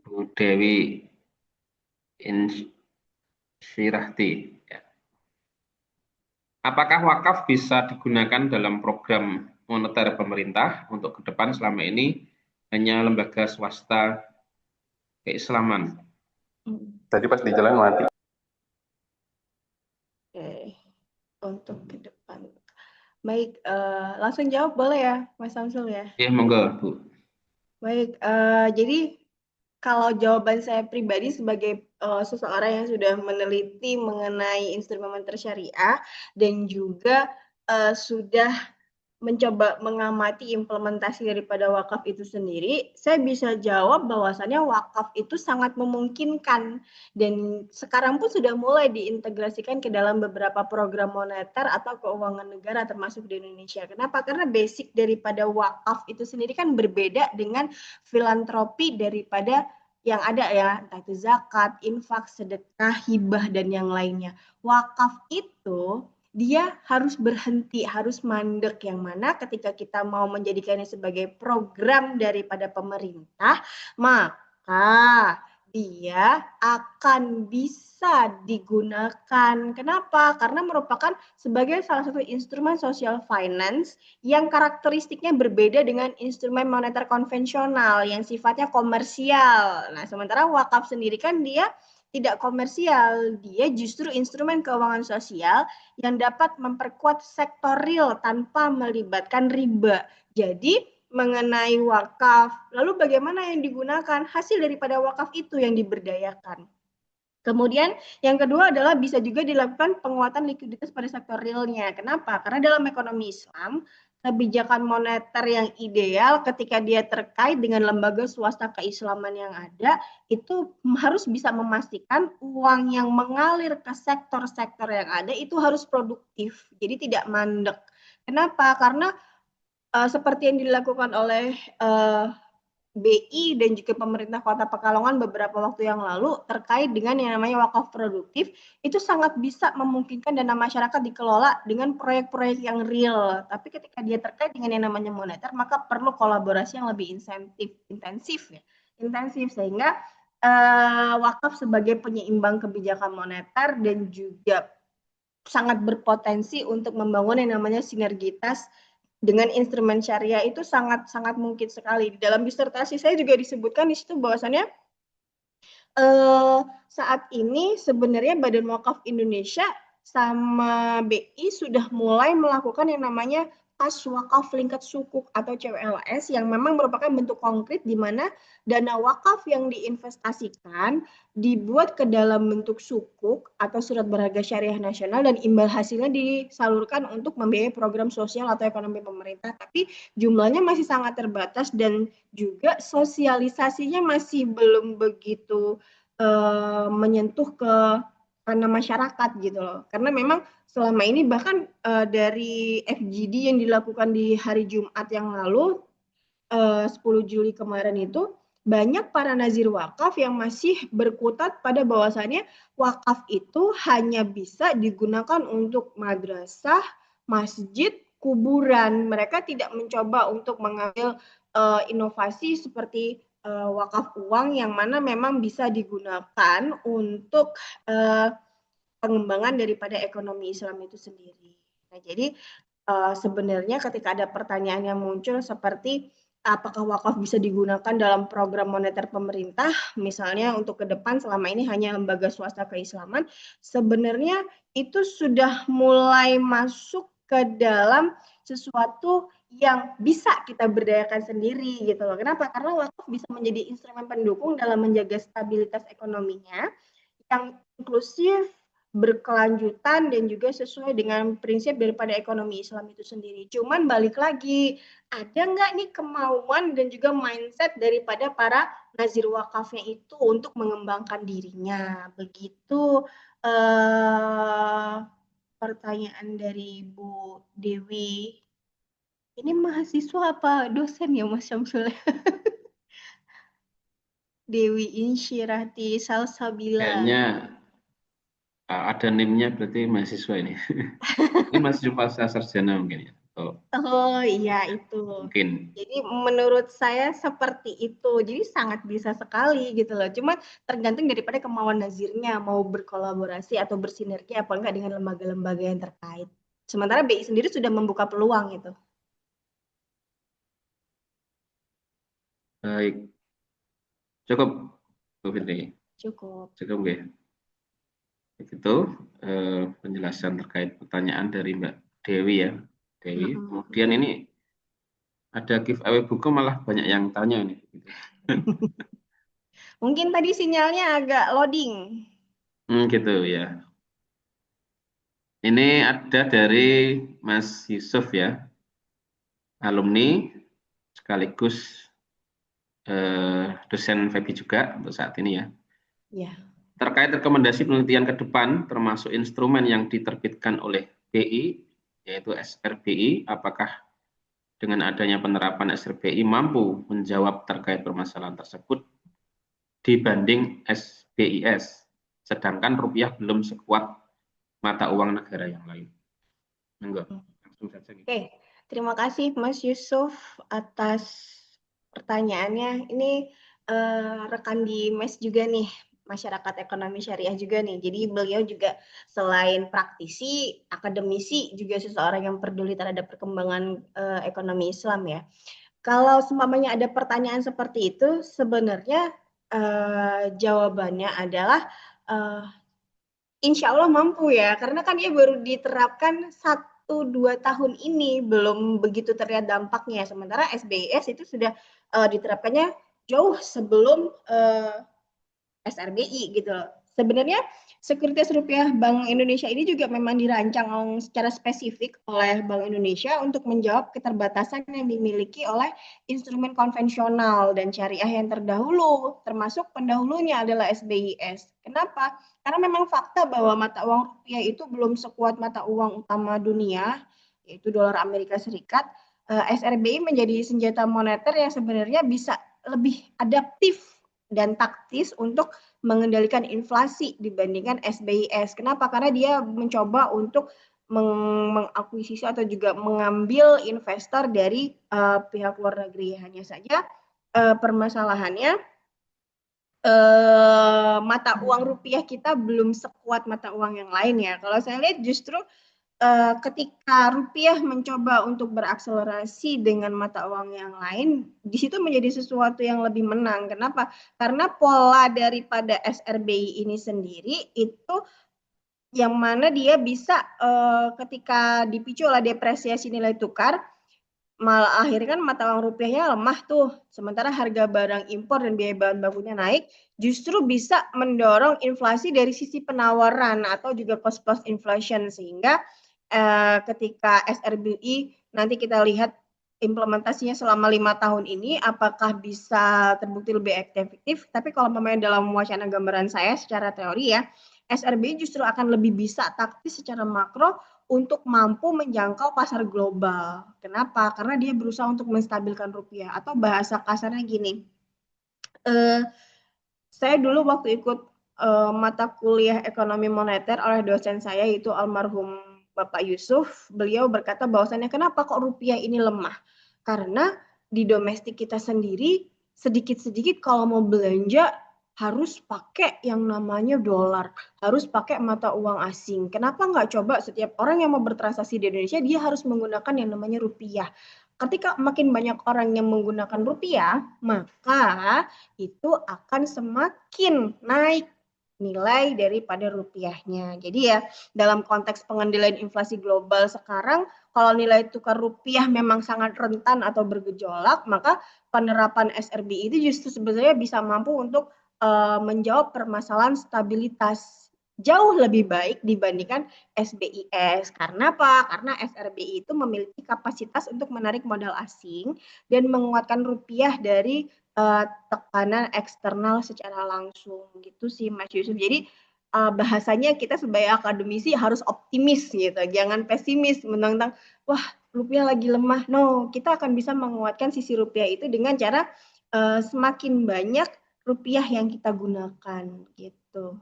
[SPEAKER 1] Bu Dewi Insyirahti. Ya. Apakah wakaf bisa digunakan dalam program moneter pemerintah untuk ke depan selama ini hanya lembaga swasta keislaman?
[SPEAKER 5] Tadi pas di jalan mati.
[SPEAKER 2] untuk ke depan. Baik, langsung jawab boleh ya, Mas Samsul ya?
[SPEAKER 1] Ya, monggo, Bu.
[SPEAKER 2] Baik, jadi kalau jawaban saya pribadi sebagai seseorang yang sudah meneliti mengenai instrumen moneter syariah dan juga sudah mencoba mengamati implementasi daripada wakaf itu sendiri, saya bisa jawab bahwasannya wakaf itu sangat memungkinkan dan sekarang pun sudah mulai diintegrasikan ke dalam beberapa program moneter atau keuangan negara termasuk di Indonesia. Kenapa? Karena basic daripada wakaf itu sendiri kan berbeda dengan filantropi daripada yang ada ya, entah itu zakat, infak, sedekah, hibah, dan yang lainnya. Wakaf itu dia harus berhenti, harus mandek, yang mana ketika kita mau menjadikannya sebagai program daripada pemerintah, maka dia akan bisa digunakan. Kenapa? Karena merupakan sebagai salah satu instrumen social finance yang karakteristiknya berbeda dengan instrumen moneter konvensional yang sifatnya komersial. Nah, sementara wakaf sendiri kan dia tidak komersial, dia justru instrumen keuangan sosial yang dapat memperkuat sektor real tanpa melibatkan riba. Jadi mengenai wakaf, lalu bagaimana yang digunakan? Hasil daripada wakaf itu yang diberdayakan. Kemudian yang kedua adalah bisa juga dilakukan penguatan likuiditas pada sektor realnya. Kenapa? Karena dalam ekonomi Islam, kebijakan moneter yang ideal ketika dia terkait dengan lembaga swasta keislaman yang ada, itu harus bisa memastikan uang yang mengalir ke sektor-sektor yang ada itu harus produktif, jadi tidak mandek. Kenapa? Karena seperti yang dilakukan oleh BI dan juga pemerintah Kota Pekalongan beberapa waktu yang lalu terkait dengan yang namanya wakaf produktif, itu sangat bisa memungkinkan dana masyarakat dikelola dengan proyek-proyek yang real. Tapi ketika dia terkait dengan yang namanya moneter, maka perlu kolaborasi yang lebih intensif sehingga wakaf sebagai penyeimbang kebijakan moneter dan juga sangat berpotensi untuk membangun yang namanya sinergitas dengan instrumen syariah itu sangat mungkin sekali. Di dalam disertasi saya juga disebutkan di situ bahwasannya saat ini sebenarnya Badan Wakaf Indonesia sama BI sudah mulai melakukan yang namanya kas wakaf lingkat sukuk atau CWLS yang memang merupakan bentuk konkret di mana dana wakaf yang diinvestasikan dibuat ke dalam bentuk sukuk atau surat berharga syariah nasional dan imbal hasilnya disalurkan untuk membiayai program sosial atau ekonomi pemerintah. Tapi jumlahnya masih sangat terbatas dan juga sosialisasinya masih belum begitu menyentuh ke ranah masyarakat gitu loh. Karena memang selama ini bahkan dari FGD yang dilakukan di hari Jumat yang lalu 10 Juli kemarin itu banyak para nazir wakaf yang masih berkutat pada bahwasannya wakaf itu hanya bisa digunakan untuk madrasah, masjid, kuburan. Mereka tidak mencoba untuk mengambil inovasi seperti wakaf uang yang mana memang bisa digunakan untuk pengembangan daripada ekonomi Islam itu sendiri. Nah, jadi sebenarnya ketika ada pertanyaan yang muncul seperti apakah wakaf bisa digunakan dalam program moneter pemerintah, misalnya untuk ke depan selama ini hanya lembaga swasta keislaman, sebenarnya itu sudah mulai masuk ke dalam sesuatu yang bisa kita berdayakan sendiri gitu loh. Kenapa? Karena wakaf bisa menjadi instrumen pendukung dalam menjaga stabilitas ekonominya yang inklusif, berkelanjutan, dan juga sesuai dengan prinsip daripada ekonomi Islam itu sendiri. Cuman balik lagi, ada nggak nih kemauan dan juga mindset daripada para nazir wakafnya itu untuk mengembangkan dirinya? Begitu pertanyaan dari Bu Dewi. Ini mahasiswa apa dosen ya Mas Syamsul? Dewi Insyirati Salsabila.
[SPEAKER 1] Kayaknya ada NIM-nya berarti mahasiswa ini. Mungkin masih pasca sarjana mungkin ya.
[SPEAKER 2] Oh iya itu.
[SPEAKER 1] Mungkin.
[SPEAKER 2] Jadi menurut saya seperti itu. Jadi sangat bisa sekali gitu loh. Cuma tergantung daripada kemauan nazirnya mau berkolaborasi atau bersinergi apa enggak dengan lembaga-lembaga yang terkait. Sementara BI sendiri sudah membuka peluang itu.
[SPEAKER 1] Baik. Cukup, Bu Fitri.
[SPEAKER 2] Cukup.
[SPEAKER 1] Cukup ya. Itu penjelasan terkait pertanyaan dari Mbak Dewi ya. Dewi.
[SPEAKER 2] Mm-mm.
[SPEAKER 1] Kemudian ini ada giveaway buku, malah banyak yang tanya nih.
[SPEAKER 2] Mungkin tadi sinyalnya agak loading.
[SPEAKER 1] Gitu ya. Ini ada dari Mas Yusuf ya, alumni sekaligus dosen FEBI juga untuk saat ini ya.
[SPEAKER 2] Ya.
[SPEAKER 1] Terkait rekomendasi penelitian ke depan, termasuk instrumen yang diterbitkan oleh BI, yaitu SRBI, apakah dengan adanya penerapan SRBI mampu menjawab terkait permasalahan tersebut dibanding SBIS, sedangkan rupiah belum sekuat mata uang negara yang lain. Enggak, langsung saja.
[SPEAKER 2] Oke, terima kasih Mas Yusuf atas pertanyaannya. Ini rekan di MES juga nih, Masyarakat Ekonomi Syariah juga nih. Jadi beliau juga selain praktisi, akademisi, juga seseorang yang peduli terhadap perkembangan ekonomi Islam ya. Kalau seumpamanya ada pertanyaan seperti itu, sebenarnya jawabannya adalah insya Allah mampu ya, karena kan dia baru diterapkan 1-2 tahun ini, belum begitu terlihat dampaknya. Sementara SBIS itu sudah diterapkannya jauh sebelum SRBI gitu loh. Sebenarnya sekuritas rupiah Bank Indonesia ini juga memang dirancang secara spesifik oleh Bank Indonesia untuk menjawab keterbatasan yang dimiliki oleh instrumen konvensional dan syariah yang terdahulu, termasuk pendahulunya adalah SBIS. Kenapa? Karena memang fakta bahwa mata uang rupiah itu belum sekuat mata uang utama dunia, yaitu dolar Amerika Serikat. SRBI menjadi senjata moneter yang sebenarnya bisa lebih adaptif dan taktis untuk mengendalikan inflasi dibandingkan SBIS. Kenapa? Karena dia mencoba untuk mengakuisisi atau juga mengambil investor dari pihak luar negeri. Hanya saja permasalahannya mata uang rupiah kita belum sekuat mata uang yang lain ya. Kalau saya lihat justru ketika rupiah mencoba untuk berakselerasi dengan mata uang yang lain, di situ menjadi sesuatu yang lebih menang. Kenapa? Karena pola daripada SRBI ini sendiri itu yang mana dia bisa ketika dipicu oleh depresiasi nilai tukar, malah akhirnya kan mata uang rupiahnya lemah tuh, sementara harga barang impor dan biaya bahan bakunya naik, justru bisa mendorong inflasi dari sisi penawaran atau juga cost plus inflation, sehingga ketika SRBI nanti kita lihat implementasinya selama 5 tahun ini apakah bisa terbukti lebih efektif. Tapi kalau memang dalam wacana gambaran saya secara teori ya, SRBI justru akan lebih bisa taktis secara makro untuk mampu menjangkau pasar global. Kenapa? Karena dia berusaha untuk menstabilkan rupiah. Atau bahasa kasarnya gini, saya dulu waktu ikut mata kuliah ekonomi moneter oleh dosen saya, yaitu almarhum Bapak Yusuf, beliau berkata bahwasannya kenapa kok rupiah ini lemah? Karena di domestik kita sendiri sedikit-sedikit kalau mau belanja harus pakai yang namanya dolar, harus pakai mata uang asing. Kenapa nggak coba setiap orang yang mau bertransaksi di Indonesia, dia harus menggunakan yang namanya rupiah. Ketika makin banyak orang yang menggunakan rupiah, maka itu akan semakin naik nilai daripada rupiahnya. Jadi ya dalam konteks pengendalian inflasi global sekarang, kalau nilai tukar rupiah memang sangat rentan atau bergejolak, maka penerapan SRBI itu justru sebenarnya bisa mampu untuk menjawab permasalahan stabilitas jauh lebih baik dibandingkan SBIS. Karena apa? Karena SRBI itu memiliki kapasitas untuk menarik modal asing dan menguatkan rupiah dari tekanan eksternal secara langsung gitu sih Mas Yusuf. Jadi bahasanya kita sebagai akademisi harus optimis gitu, jangan pesimis menentang wah rupiah lagi lemah. No, kita akan bisa menguatkan sisi rupiah itu dengan cara semakin banyak rupiah yang kita gunakan gitu.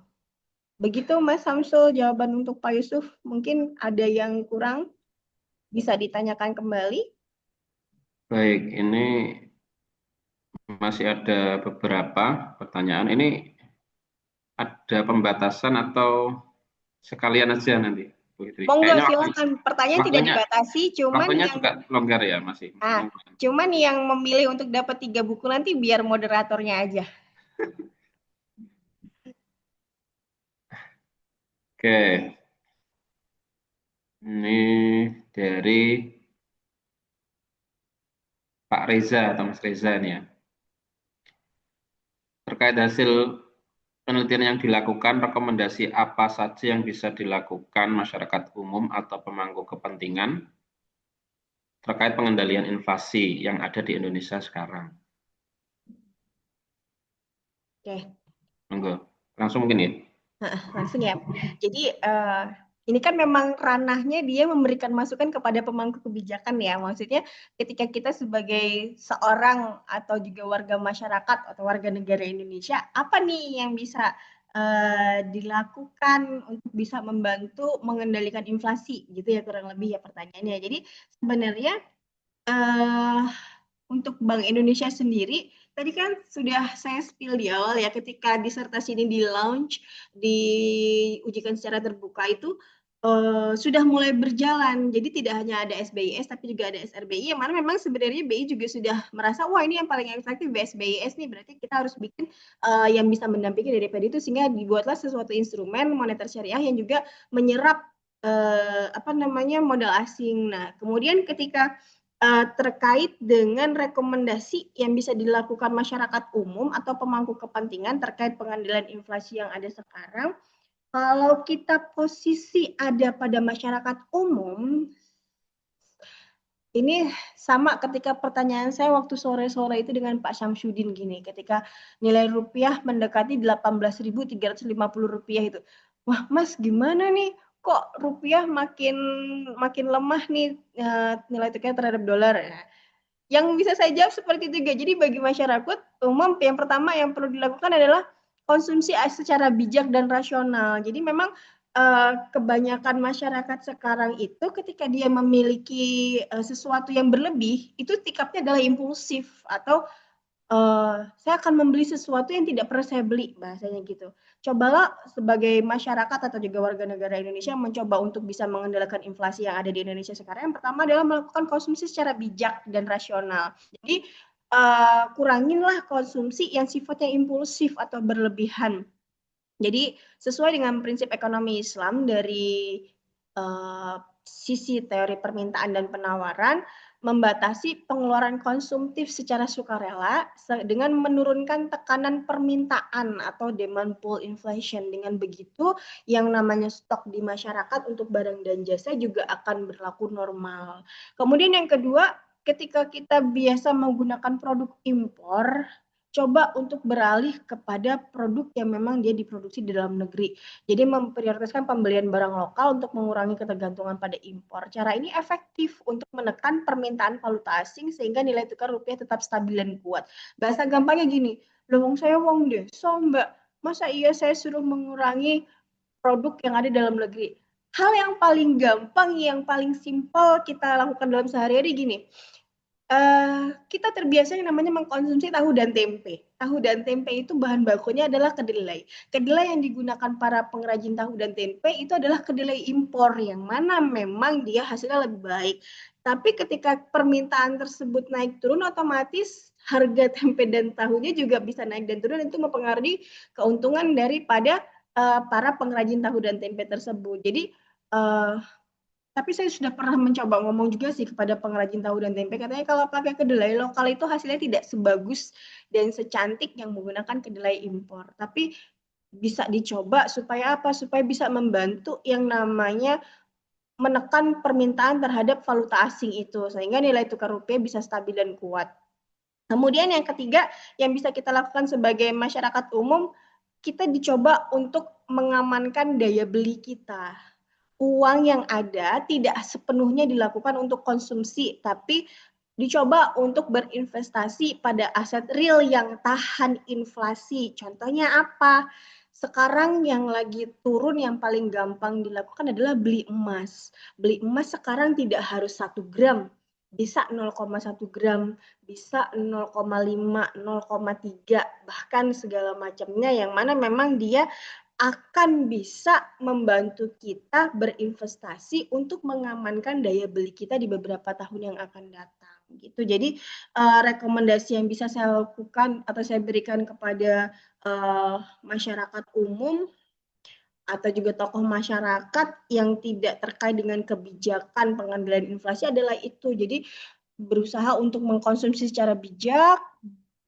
[SPEAKER 2] Begitu Mas Samsul jawaban untuk Pak Yusuf. Mungkin ada yang kurang bisa ditanyakan kembali.
[SPEAKER 1] Baik, ini masih ada beberapa pertanyaan. Ini ada pembatasan atau sekalian aja nanti, Bu Fitri?
[SPEAKER 2] Monggo
[SPEAKER 1] Kayaknya
[SPEAKER 2] silakan. Pertanyaan tidak dibatasi, cuman
[SPEAKER 1] waktunya
[SPEAKER 2] yang
[SPEAKER 1] juga longgar ya masih.
[SPEAKER 2] cuman yang memilih untuk dapat 3 buku nanti biar moderatornya aja.
[SPEAKER 1] Oke. Ini dari Pak Reza atau Mas Reza nih ya. Terkait hasil penelitian yang dilakukan, rekomendasi apa saja yang bisa dilakukan masyarakat umum atau pemangku kepentingan terkait pengendalian inflasi yang ada di Indonesia sekarang?
[SPEAKER 2] Oke.
[SPEAKER 1] Monggo, langsung mungkin ya.
[SPEAKER 2] Langsung ya. Jadi ini kan memang ranahnya dia memberikan masukan kepada pemangku kebijakan ya. Maksudnya ketika kita sebagai seorang atau juga warga masyarakat atau warga negara Indonesia, apa nih yang bisa dilakukan untuk bisa membantu mengendalikan inflasi gitu ya, kurang lebih ya pertanyaannya. Jadi sebenarnya untuk Bank Indonesia sendiri, tadi kan sudah saya spill di awal ya, ketika disertasi ini di-launch, diujikan secara terbuka itu sudah mulai berjalan. Jadi tidak hanya ada SBIS, tapi juga ada SRBI, yang mana memang sebenarnya BI juga sudah merasa, wah ini yang paling efektif SBIS nih, berarti kita harus bikin yang bisa mendampingi daripada itu, sehingga dibuatlah sesuatu instrumen moneter syariah yang juga menyerap modal asing. Nah, kemudian ketika terkait dengan rekomendasi yang bisa dilakukan masyarakat umum atau pemangku kepentingan terkait pengendalian inflasi yang ada sekarang, kalau kita posisi ada pada masyarakat umum, ini sama ketika pertanyaan saya waktu sore-sore itu dengan Pak Syamsuddin gini, ketika nilai rupiah mendekati 18.350 rupiah itu. Wah, Mas gimana nih? Kok rupiah makin lemah nih nilai tukarnya terhadap dolar ya? Yang bisa saya jawab seperti itu juga. Jadi bagi masyarakat umum yang pertama yang perlu dilakukan adalah konsumsi secara bijak dan rasional. Jadi memang kebanyakan masyarakat sekarang itu ketika dia memiliki sesuatu yang berlebih, itu sikapnya adalah impulsif atau saya akan membeli sesuatu yang tidak pernah saya beli, bahasanya gitu. Cobalah sebagai masyarakat atau juga warga negara Indonesia mencoba untuk bisa mengendalikan inflasi yang ada di Indonesia sekarang. Yang pertama adalah melakukan konsumsi secara bijak dan rasional. Jadi kuranginlah konsumsi yang sifatnya impulsif atau berlebihan. Jadi sesuai dengan prinsip ekonomi Islam dari sisi teori permintaan dan penawaran, membatasi pengeluaran konsumtif secara sukarela dengan menurunkan tekanan permintaan atau demand pull inflation. Dengan begitu, yang namanya stok di masyarakat untuk barang dan jasa juga akan berlaku normal. Kemudian yang kedua, ketika kita biasa menggunakan produk impor, coba untuk beralih kepada produk yang memang dia diproduksi di dalam negeri. Jadi memprioritaskan pembelian barang lokal untuk mengurangi ketergantungan pada impor. Cara ini efektif untuk menekan permintaan valuta asing sehingga nilai tukar rupiah tetap stabil dan kuat. Bahasa gampangnya gini, loh saya wong desa mbak, masa iya saya suruh mengurangi produk yang ada dalam negeri. Hal yang paling gampang, yang paling simpel kita lakukan dalam sehari-hari gini, kita terbiasa yang namanya mengkonsumsi tahu dan tempe. Tahu dan tempe itu bahan bakunya adalah kedelai. Kedelai yang digunakan para pengrajin tahu dan tempe itu adalah kedelai impor yang mana memang dia hasilnya lebih baik. Tapi ketika permintaan tersebut naik turun, otomatis harga tempe dan tahunya juga bisa naik dan turun. Itu mempengaruhi keuntungan daripada para pengrajin tahu dan tempe tersebut. Jadi tapi saya sudah pernah mencoba ngomong juga sih kepada pengrajin tahu dan tempe, katanya kalau pakai kedelai lokal itu hasilnya tidak sebagus dan secantik yang menggunakan kedelai impor. Tapi bisa dicoba supaya apa? Supaya bisa membantu yang namanya menekan permintaan terhadap valuta asing itu, sehingga nilai tukar rupiah bisa stabil dan kuat. Kemudian yang ketiga yang bisa kita lakukan sebagai masyarakat umum, kita dicoba untuk mengamankan daya beli kita. Uang yang ada tidak sepenuhnya dilakukan untuk konsumsi, tapi dicoba untuk berinvestasi pada aset real yang tahan inflasi. Contohnya apa? Sekarang yang lagi turun yang paling gampang dilakukan adalah beli emas. Beli emas sekarang tidak harus 1 gram, bisa 0,1 gram, bisa 0,5, 0,3, bahkan segala macamnya yang mana memang dia akan bisa membantu kita berinvestasi untuk mengamankan daya beli kita di beberapa tahun yang akan datang gitu. Jadi rekomendasi yang bisa saya lakukan atau saya berikan kepada masyarakat umum, atau juga tokoh masyarakat yang tidak terkait dengan kebijakan pengendalian inflasi adalah itu. Jadi berusaha untuk mengkonsumsi secara bijak,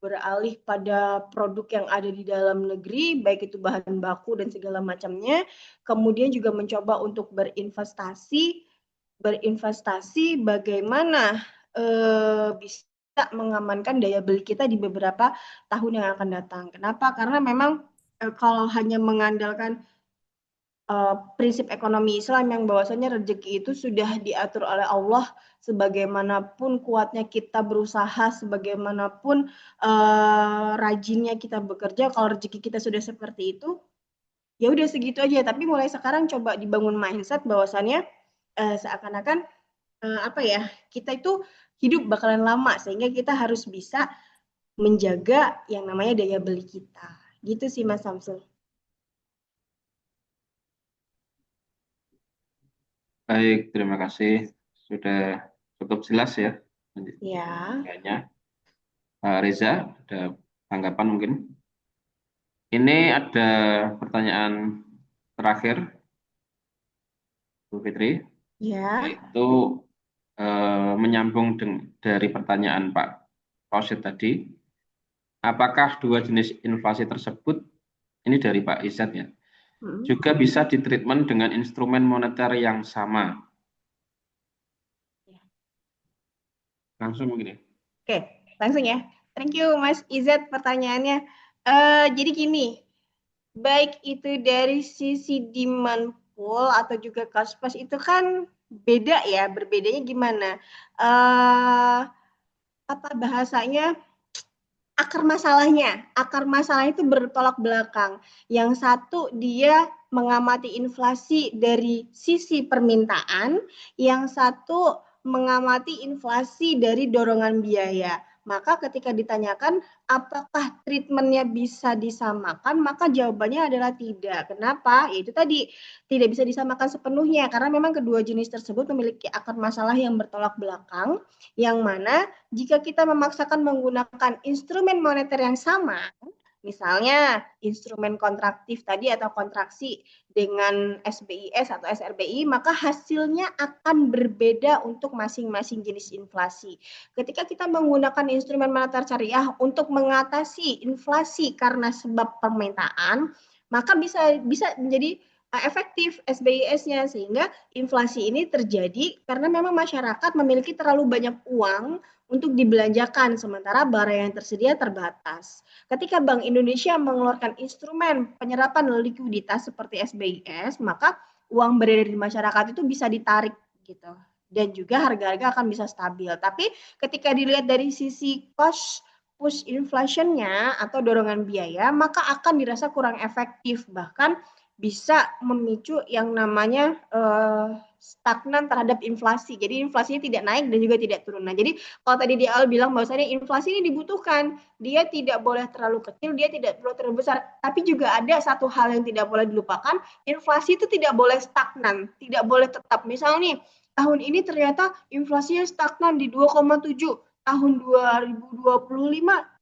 [SPEAKER 2] beralih pada produk yang ada di dalam negeri, baik itu bahan baku dan segala macamnya. Kemudian juga mencoba untuk berinvestasi bagaimana bisa mengamankan daya beli kita di beberapa tahun yang akan datang. Kenapa? Karena memang kalau hanya mengandalkan prinsip ekonomi Islam yang bahwasanya rezeki itu sudah diatur oleh Allah, sebagaimanapun kuatnya kita berusaha, sebagaimanapun rajinnya kita bekerja, kalau rezeki kita sudah seperti itu, ya udah segitu aja. Tapi mulai sekarang coba dibangun mindset bahwasannya seakan-akan kita itu hidup bakalan lama, sehingga kita harus bisa menjaga yang namanya daya beli kita. Gitu sih Mas Samsul.
[SPEAKER 1] Baik, terima kasih. Sudah cukup jelas ya.
[SPEAKER 2] Ya.
[SPEAKER 1] Kayaknya. Reza, ada tanggapan mungkin? Ini ada pertanyaan terakhir, Bu Fitri,
[SPEAKER 2] Ya.
[SPEAKER 1] yaitu menyambung dari pertanyaan Pak Rosid tadi. Apakah dua jenis inflasi tersebut, ini dari Pak Izzat ya, juga bisa ditreatment dengan instrumen moneter yang sama? Langsung mungkin ya.
[SPEAKER 2] Oke, langsung ya. Thank you Mas Izzat pertanyaannya. Jadi gini, baik itu dari sisi demand pool atau juga cost plus itu kan beda ya, berbedanya gimana? Apa bahasanya? Akar masalahnya itu bertolak belakang. Yang satu dia mengamati inflasi dari sisi permintaan, yang satu mengamati inflasi dari dorongan biaya. Maka ketika ditanyakan apakah treatmentnya bisa disamakan, maka jawabannya adalah tidak. Kenapa? Yaitu tadi tidak bisa disamakan sepenuhnya karena memang kedua jenis tersebut memiliki akar masalah yang bertolak belakang, yang mana jika kita memaksakan menggunakan instrumen moneter yang sama, misalnya instrumen kontraktif tadi atau kontraksi dengan SBIS atau SRBI, maka hasilnya akan berbeda untuk masing-masing jenis inflasi. Ketika kita menggunakan instrumen moneter syariah untuk mengatasi inflasi karena sebab permintaan, maka bisa menjadi efektif SBIS-nya, sehingga inflasi ini terjadi karena memang masyarakat memiliki terlalu banyak uang untuk dibelanjakan, sementara barang yang tersedia terbatas. Ketika Bank Indonesia mengeluarkan instrumen penyerapan likuiditas seperti SBIS, maka uang beredar di masyarakat itu bisa ditarik gitu. Dan juga harga-harga akan bisa stabil. Tapi ketika dilihat dari sisi cost push inflation-nya atau dorongan biaya, maka akan dirasa kurang efektif. Bahkan bisa memicu yang namanya stagnan terhadap inflasi. Jadi inflasinya tidak naik dan juga tidak turun. Nah, jadi kalau tadi di awal bilang bahwasanya inflasi ini dibutuhkan, dia tidak boleh terlalu kecil, dia tidak perlu terlalu besar. Tapi juga ada satu hal yang tidak boleh dilupakan, inflasi itu tidak boleh stagnan, tidak boleh tetap. Misal nih, tahun ini ternyata inflasinya stagnan di 2,7, tahun 2025,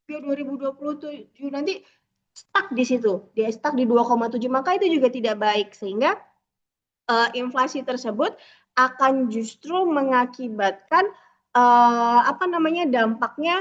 [SPEAKER 2] 2027 nanti stuck di situ, dia stuck di 2,7, maka itu juga tidak baik, sehingga inflasi tersebut akan justru mengakibatkan dampaknya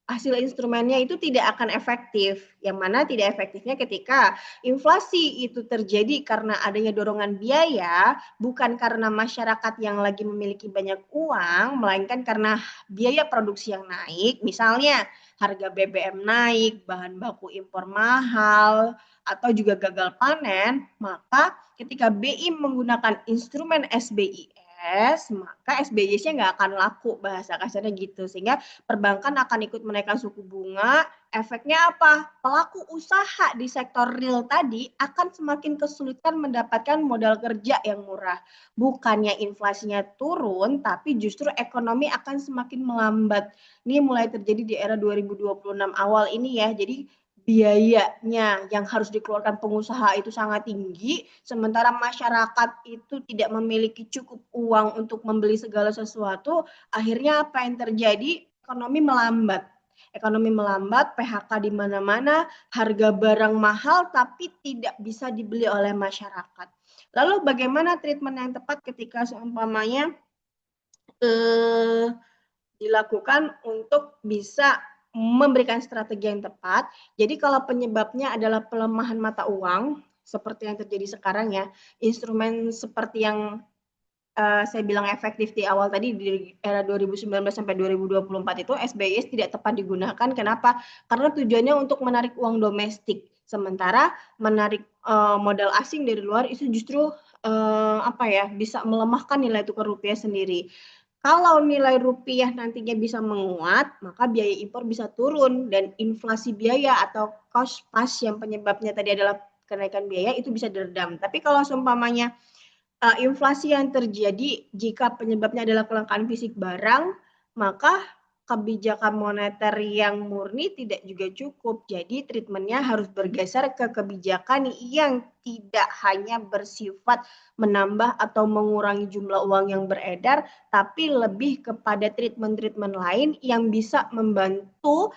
[SPEAKER 2] hasil instrumennya itu tidak akan efektif. Yang mana tidak efektifnya ketika inflasi itu terjadi karena adanya dorongan biaya, bukan karena masyarakat yang lagi memiliki banyak uang, melainkan karena biaya produksi yang naik. Misalnya harga BBM naik, bahan baku impor mahal, atau juga gagal panen, maka ketika BI menggunakan instrumen SBIS, maka SBIS-nya nggak akan laku, bahasa kasarnya gitu. Sehingga perbankan akan ikut menaikkan suku bunga. Efeknya apa? Pelaku usaha di sektor real tadi akan semakin kesulitan mendapatkan modal kerja yang murah. Bukannya inflasinya turun, tapi justru ekonomi akan semakin melambat. Ini mulai terjadi di era 2026 awal ini ya. Jadi biayanya yang harus dikeluarkan pengusaha itu sangat tinggi, sementara masyarakat itu tidak memiliki cukup uang untuk membeli segala sesuatu, akhirnya apa yang terjadi? Ekonomi melambat. Ekonomi melambat, PHK di mana-mana, harga barang mahal tapi tidak bisa dibeli oleh masyarakat. Lalu bagaimana treatment yang tepat ketika seumpamanya dilakukan untuk bisa memberikan strategi yang tepat. Jadi kalau penyebabnya adalah pelemahan mata uang, seperti yang terjadi sekarang ya, instrumen seperti yang saya bilang efektif di awal tadi di era 2019 sampai 2024 itu SBIS tidak tepat digunakan. Kenapa? Karena tujuannya untuk menarik uang domestik. Sementara menarik modal asing dari luar itu justru bisa melemahkan nilai tukar rupiah sendiri. Kalau nilai rupiah nantinya bisa menguat, maka biaya impor bisa turun dan inflasi biaya atau cost push yang penyebabnya tadi adalah kenaikan biaya itu bisa diredam. Tapi kalau seumpamanya inflasi yang terjadi jika penyebabnya adalah kelangkaan fisik barang, maka kebijakan moneter yang murni tidak juga cukup. Jadi treatmentnya harus bergeser ke kebijakan yang tidak hanya bersifat menambah atau mengurangi jumlah uang yang beredar, tapi lebih kepada treatment-treatment lain yang bisa membantu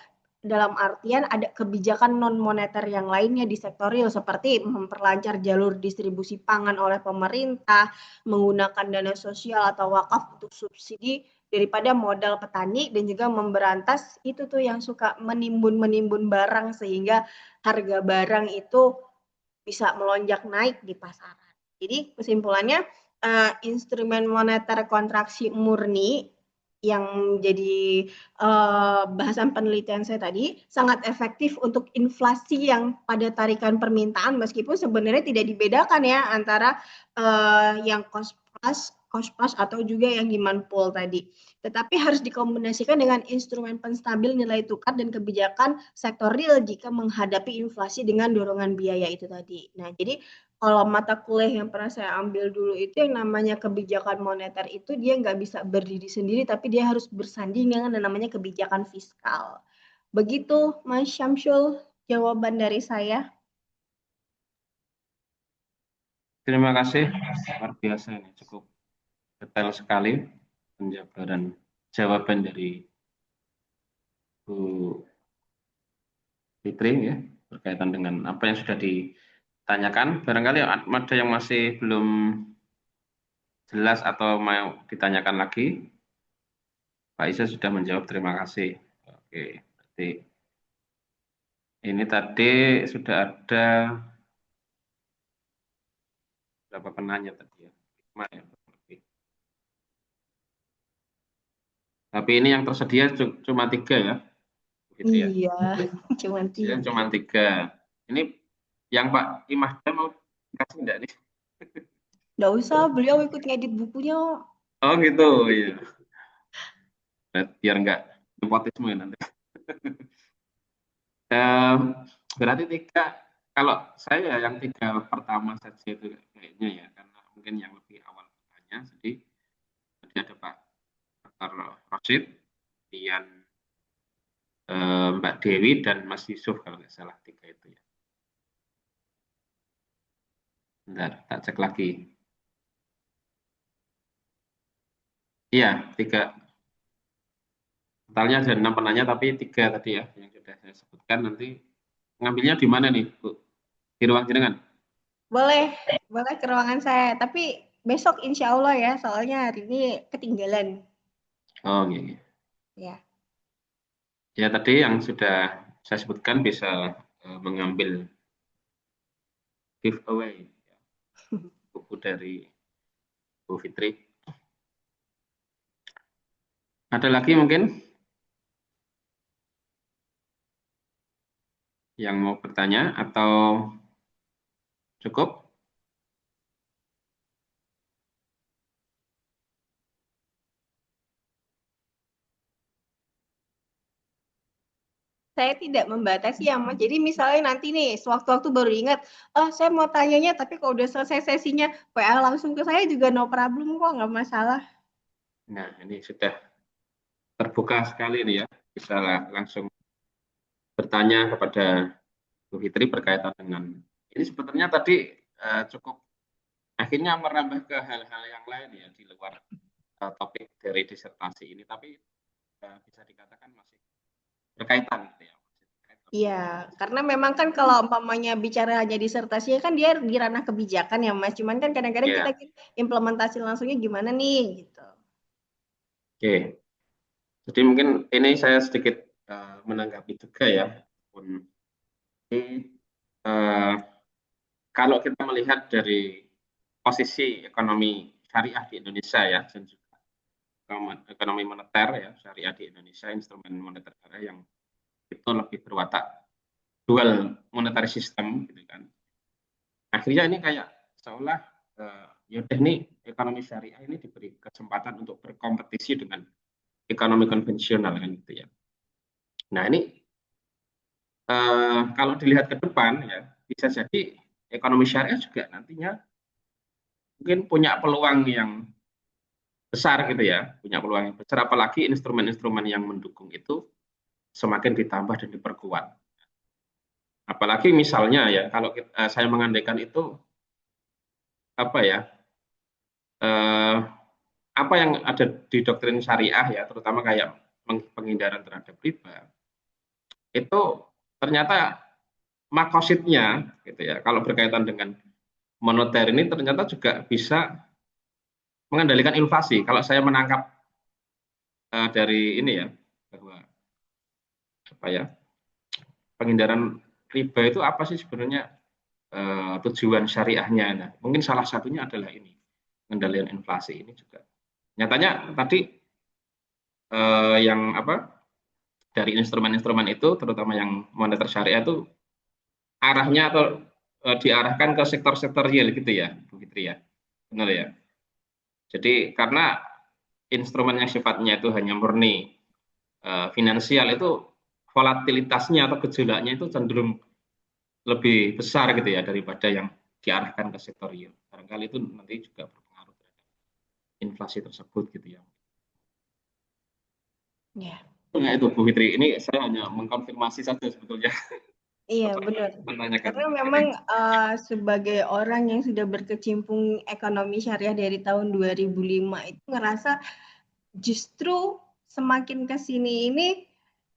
[SPEAKER 2] dalam artian ada kebijakan non moneter yang lainnya di sektor real seperti memperlancar jalur distribusi pangan oleh pemerintah, menggunakan dana sosial atau wakaf untuk subsidi daripada modal petani dan juga memberantas itu tuh yang suka menimbun barang sehingga harga barang itu bisa melonjak naik di pasaran. Jadi kesimpulannya instrumen moneter kontraksi murni yang jadi bahasan penelitian saya tadi sangat efektif untuk inflasi yang pada tarikan permintaan meskipun sebenarnya tidak dibedakan ya antara yang cost plus atau juga yang demand pull tadi. Tetapi harus dikombinasikan dengan instrumen penstabil nilai tukar dan kebijakan sektor real jika menghadapi inflasi dengan dorongan biaya itu tadi. Nah, jadi kalau mata kuliah yang pernah saya ambil dulu itu yang namanya kebijakan moneter itu dia nggak bisa berdiri sendiri, tapi dia harus bersanding dengan yang namanya kebijakan fiskal. Begitu, Mas Syamsul, jawaban dari saya.
[SPEAKER 1] Terima kasih, luar biasa ini, cukup detail sekali penjabaran jawaban dari Bu Fitri ya berkaitan dengan apa yang sudah ditanyakan. Barangkali ada yang masih belum jelas atau mau ditanyakan lagi. Pak Isa sudah menjawab, terima kasih. Oke, berarti ini tadi sudah ada berapa penanya tadi ya? 5 ya. Tapi ini yang tersedia cuma 3 ya? Gitu ya?
[SPEAKER 2] Iya, cuma
[SPEAKER 1] Ya,
[SPEAKER 2] 3.
[SPEAKER 1] cuma 3. Ini yang Pak Imahda mau kasih enggak nih?
[SPEAKER 2] Nggak usah, beliau ikut ngedit bukunya.
[SPEAKER 1] Oh gitu, iya. Biar enggak nepotisme nanti. Berarti 3, kalau saya yang 3 pertama saja itu kayaknya ya, karena mungkin yang lebih awal bertanya, jadi tadi ada Pak Dr. Rosid, kemudian Mbak Dewi dan Mas Yusuf kalau nggak salah 3 itu ya. Bentar, tak cek lagi. Iya, 3. Totalnya ada 6 penanya, tapi 3 tadi ya yang sudah saya sebutkan. Nanti ngambilnya di mana nih, Bu? Di ruang jenengan?
[SPEAKER 2] Boleh ke ruangan saya. Tapi besok insya Allah ya, soalnya hari ini ketinggalan.
[SPEAKER 1] Oh iya, iya.
[SPEAKER 2] Ya.
[SPEAKER 1] Ya tadi yang sudah saya sebutkan bisa mengambil giveaway ya, buku dari Bu Fitri. Ada lagi mungkin yang mau bertanya atau cukup?
[SPEAKER 2] Saya tidak membatasi ya, Mas. Jadi misalnya nanti nih, sewaktu-waktu baru ingat, oh saya mau tanyanya, tapi kalau udah selesai sesinya, WA langsung ke saya juga no problem kok, nggak masalah.
[SPEAKER 1] Nah, ini sudah terbuka sekali nih ya, bisa langsung bertanya kepada Bu Fitri berkaitan dengan ini. Sebetulnya tadi cukup akhirnya merambah ke hal-hal yang lain ya di luar topik dari disertasi ini, tapi bisa dikatakan masih berkaitan gitu ya.
[SPEAKER 2] Iya, karena memang kan kalau umpamanya bicara hanya disertasi kan dia di ranah kebijakan ya Mas. Cuman kan kadang-kadang
[SPEAKER 1] Iya.
[SPEAKER 2] kita implementasi langsungnya gimana nih gitu.
[SPEAKER 1] Oke. Jadi mungkin ini saya sedikit menanggapi juga ya. Ini, kalau kita melihat dari posisi ekonomi syariah di Indonesia ya, dan juga ekonomi moneter ya, syariah di Indonesia, instrumen moneter syariah yang itu lebih berwatak dual monetary system gitu kan. Akhirnya ini kayak seolah yaudah nih ekonomi syariah ini diberi kesempatan untuk berkompetisi dengan ekonomi konvensional kan gitu ya. Nah ini kalau dilihat ke depan ya bisa jadi ekonomi syariah juga nantinya mungkin punya peluang yang besar gitu ya, punya peluang yang besar, apalagi instrumen-instrumen yang mendukung itu semakin ditambah dan diperkuat. Apalagi misalnya ya, kalau saya mengandaikan itu apa ya, apa yang ada di doktrin syariah ya, terutama kayak penghindaran terhadap riba, itu ternyata makositnya gitu ya, kalau berkaitan dengan moneter ini ternyata juga bisa mengendalikan inflasi. Kalau saya menangkap dari ini ya, bahwa apa ya, penghindaran riba itu apa sih sebenarnya tujuan syariahnya? Nah, mungkin salah satunya adalah ini, pengendalian inflasi ini juga. Nyatanya tadi yang apa dari instrumen-instrumen itu, terutama yang moneter syariah itu arahnya atau diarahkan ke sektor-sektor real gitu ya, Bu Fitri ya, benar ya. Jadi karena instrumen yang sifatnya itu hanya murni finansial itu volatilitasnya atau gejolaknya itu cenderung lebih besar gitu ya daripada yang diarahkan ke sektor real. Barangkali itu nanti juga berpengaruh terhadap inflasi tersebut gitu ya.
[SPEAKER 2] Ya.
[SPEAKER 1] Nah itu Bu Fitri, ini saya hanya mengkonfirmasi saja sebetulnya.
[SPEAKER 2] Iya benar.
[SPEAKER 1] Menanyakan.
[SPEAKER 2] Karena memang sebagai orang yang sudah berkecimpung ekonomi syariah dari tahun 2005 itu ngerasa justru semakin ke sini ini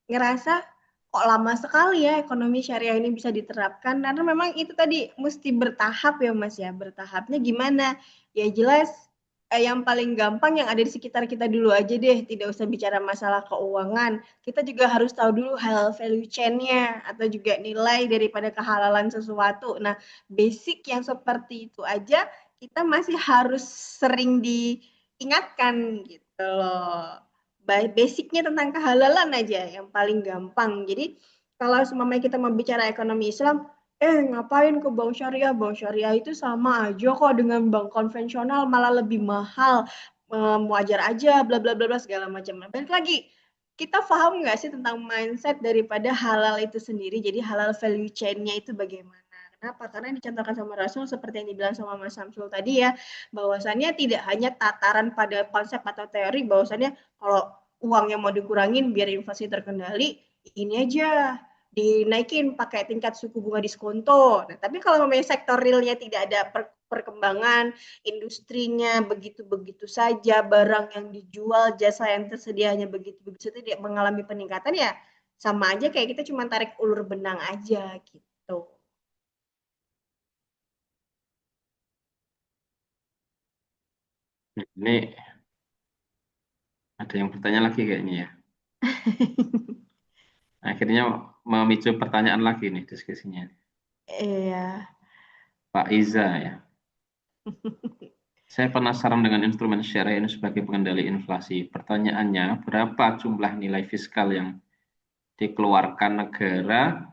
[SPEAKER 2] ngerasa kok lama sekali ya ekonomi syariah ini bisa diterapkan karena memang itu tadi mesti bertahap ya Mas ya. Bertahapnya gimana? Ya jelas yang paling gampang yang ada di sekitar kita dulu aja deh, tidak usah bicara masalah keuangan. Kita juga harus tahu dulu halal value chain-nya atau juga nilai daripada kehalalan sesuatu. Nah, basic yang seperti itu aja kita masih harus sering diingatkan gitu loh. Basicnya tentang kehalalan aja yang paling gampang. Jadi kalau semuanya kita mau bicara ekonomi Islam, ngapain ke bank syariah? Bank syariah itu sama aja kok dengan bank konvensional, malah lebih mahal. Wajar aja, bla bla bla bla segala macam. Balik lagi, kita paham nggak sih tentang mindset daripada halal itu sendiri? Jadi halal value chain-nya itu bagaimana? Kenapa? Karena yang dicontohkan sama Rasul seperti yang dibilang sama Mas Samsul tadi ya, bahwasannya tidak hanya tataran pada konsep atau teori, bahwasannya kalau uangnya mau dikurangin biar inflasi terkendali, ini aja dinaikin pakai tingkat suku bunga diskonto. Nah, tapi kalau memang sektor realnya tidak ada perkembangan, industrinya begitu-begitu saja, barang yang dijual, jasa yang tersedia hanya begitu-begitu saja tidak mengalami peningkatan ya sama aja kayak kita cuma tarik ulur benang aja gitu.
[SPEAKER 1] Ini ada yang bertanya lagi kayaknya ya. Akhirnya memicu pertanyaan lagi nih diskusinya.
[SPEAKER 2] Iya.
[SPEAKER 1] Pak Iza ya. Saya penasaran dengan instrumen syariah ini sebagai pengendali inflasi. Pertanyaannya, berapa jumlah nilai fiskal yang dikeluarkan negara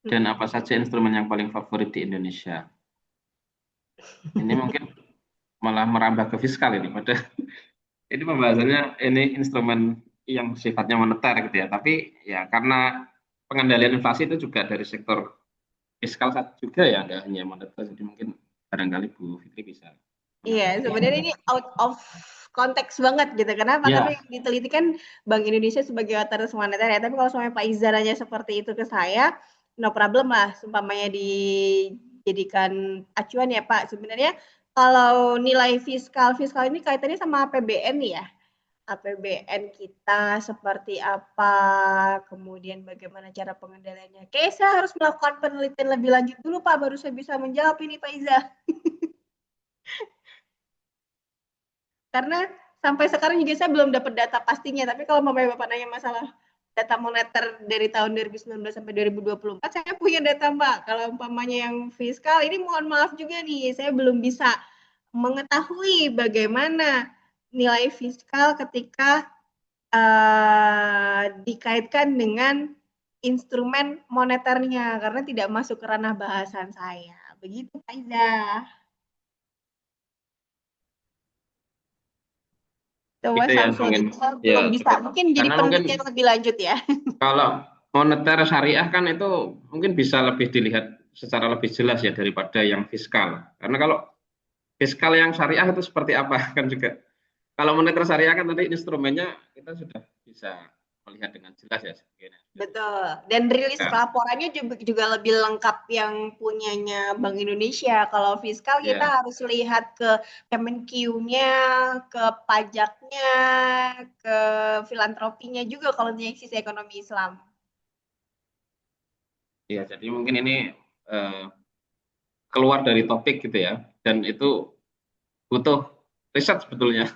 [SPEAKER 1] dan apa saja instrumen yang paling favorit di Indonesia? Ini mungkin malah merambah ke fiskal ini. Padahal ini pembahasannya ini instrumen yang sifatnya moneter gitu ya. Tapi ya karena pengendalian inflasi itu juga dari sektor fiskal juga ya, nggak hanya moneter. Jadi mungkin barangkali Bu Fitri bisa.
[SPEAKER 2] Iya, sebenarnya ini out of konteks banget gitu. Kenapa?
[SPEAKER 1] Ya.
[SPEAKER 2] Karena yang diteliti kan Bank Indonesia sebagai otoritas moneter ya. Tapi kalau soalnya Pak Izar aja seperti itu ke saya, no problem lah. Sumpamanya dijadikan acuan ya Pak. Sebenarnya kalau nilai fiskal ini kaitannya sama APBN ya. APBN kita seperti apa, kemudian bagaimana cara pengendaliannya. Kayaknya saya harus melakukan penelitian lebih lanjut dulu, Pak, baru saya bisa menjawab ini, Pak Iza. Karena sampai sekarang juga saya belum dapat data pastinya, tapi kalau Bapak nanya masalah data moneter dari tahun 2019 sampai 2024, saya punya data, Mbak. Kalau umpamanya yang fiskal, ini mohon maaf juga nih, saya belum bisa mengetahui bagaimana nilai fiskal ketika dikaitkan dengan instrumen moneternya karena tidak masuk ke ranah bahasan saya. Begitu, Pak Iza. Coba
[SPEAKER 1] Itu ya
[SPEAKER 2] Samsul
[SPEAKER 1] mungkin
[SPEAKER 2] belum
[SPEAKER 1] ya
[SPEAKER 2] bisa.
[SPEAKER 1] cukup.
[SPEAKER 2] Mungkin jadi
[SPEAKER 1] Karena mungkin
[SPEAKER 2] penelitian lebih lanjut ya.
[SPEAKER 1] kalau moneter syariah kan itu mungkin bisa lebih dilihat secara lebih jelas ya daripada yang fiskal. Karena kalau fiskal yang syariah itu seperti apa kan juga. Kalau moneter syariah kan tadi instrumennya kita sudah bisa melihat dengan jelas ya sebagainya.
[SPEAKER 2] Betul. Dan rilis
[SPEAKER 1] Ya,
[SPEAKER 2] laporannya juga lebih lengkap yang punyanya Bank Indonesia. Kalau fiskal kita
[SPEAKER 1] ya,
[SPEAKER 2] harus lihat ke Kemenq-nya, ke pajaknya, ke filantropinya juga kalau dari sisi ekonomi Islam.
[SPEAKER 1] ya. Jadi mungkin ini keluar dari topik gitu ya, dan itu butuh riset sebetulnya.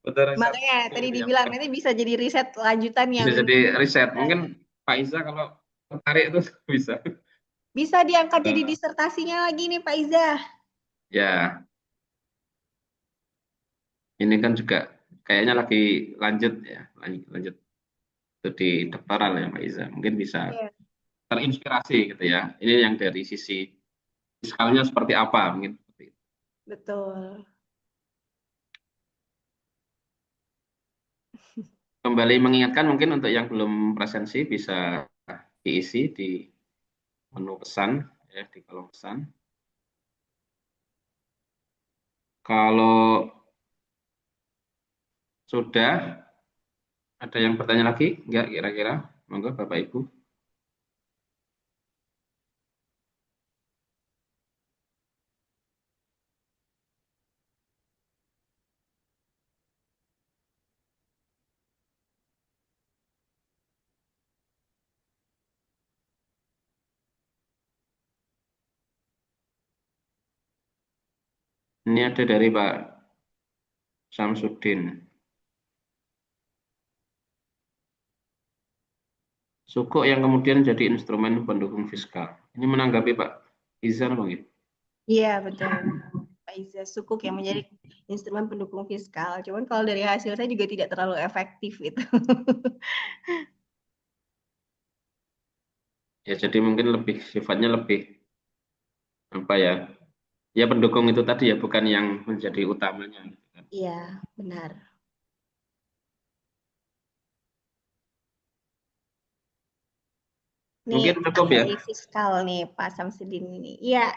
[SPEAKER 1] Butuh riset
[SPEAKER 2] Makanya tadi
[SPEAKER 1] yang
[SPEAKER 2] dibilang nanti bisa jadi riset lanjutan
[SPEAKER 1] bisa
[SPEAKER 2] yang
[SPEAKER 1] jadi riset. Mungkin Pak Iza kalau tertarik itu bisa.
[SPEAKER 2] bisa diangkat jadi
[SPEAKER 1] Eh,
[SPEAKER 2] disertasinya lagi nih Pak Iza.
[SPEAKER 1] ya, ini kan juga kayaknya lagi lanjut ya, lanjut itu di doktoral ya Pak Iza. Mungkin bisa
[SPEAKER 2] Iya,
[SPEAKER 1] terinspirasi gitu ya. Ini yang dari sisi fiskalnya seperti apa mungkin seperti itu.
[SPEAKER 2] betul.
[SPEAKER 1] Kembali mengingatkan mungkin untuk yang belum presensi bisa diisi di menu pesan ya di kolom pesan. Kalau sudah ada yang bertanya lagi enggak kira-kira? Monggo Bapak Ibu. Ini ada dari Pak Samsudin. Sukuk yang kemudian jadi instrumen pendukung fiskal. Ini menanggapi Pak Izan Bang.
[SPEAKER 2] Iya, betul. Pak Iza sukuk yang menjadi instrumen pendukung fiskal. Cuman kalau dari hasil saya juga tidak terlalu efektif itu.
[SPEAKER 1] Ya jadi mungkin lebih sifatnya lebih apa ya? Ya pendukung itu tadi ya bukan yang menjadi utamanya gitu kan.
[SPEAKER 2] Iya, benar. Nih,
[SPEAKER 1] Mungkin cukup ya.
[SPEAKER 2] dari fiskal nih Pak Samsudin ini. Iya,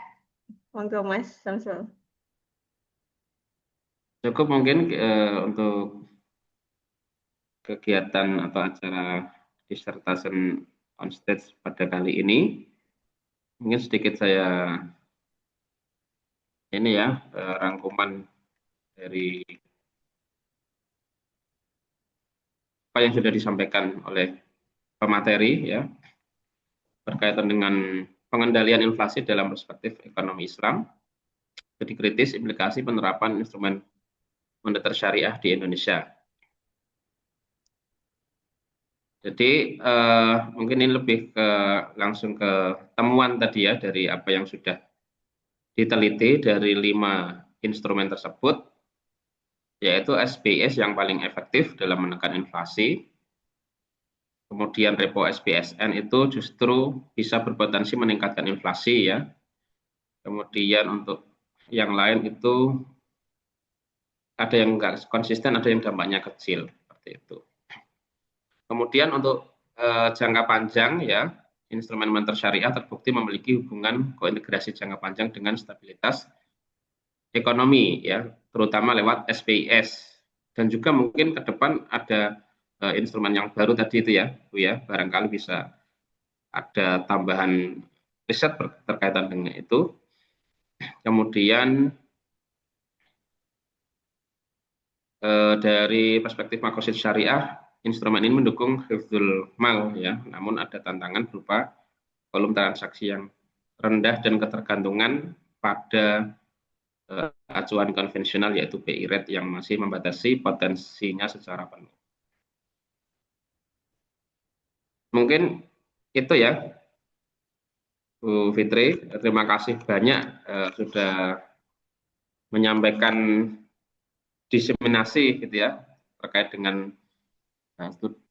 [SPEAKER 2] monggo Mas Samsul.
[SPEAKER 1] Cukup mungkin untuk kegiatan atau acara dissertation on stage pada kali ini. Mungkin sedikit saya ini ya rangkuman dari apa yang sudah disampaikan oleh pemateri ya berkaitan dengan pengendalian inflasi dalam perspektif ekonomi Islam. Jadi kritis implikasi penerapan instrumen moneter syariah di Indonesia. Jadi mungkin ini lebih ke langsung ke temuan tadi ya dari apa yang sudah diteliti dari 5 instrumen tersebut, yaitu SBS yang paling efektif dalam menekan inflasi. Kemudian repo SBSN itu justru bisa berpotensi meningkatkan inflasi ya. Kemudian untuk yang lain itu ada yang enggak konsisten, ada yang dampaknya kecil seperti itu. Kemudian untuk jangka panjang ya, instrumen moneter syariah terbukti memiliki hubungan kointegrasi jangka panjang dengan stabilitas ekonomi ya, terutama lewat SPIS. Dan juga mungkin ke depan ada instrumen yang baru tadi itu ya, Bu ya, barangkali bisa ada tambahan riset berkaitan dengan itu. Kemudian dari perspektif makosid syariah, instrumen ini mendukung hifdzul mal ya, namun ada tantangan berupa volume transaksi yang rendah dan ketergantungan pada acuan konvensional yaitu BI rate yang masih membatasi potensinya secara penuh. Mungkin itu ya, Bu Fitri. Terima kasih banyak sudah menyampaikan diseminasi gitu ya terkait dengan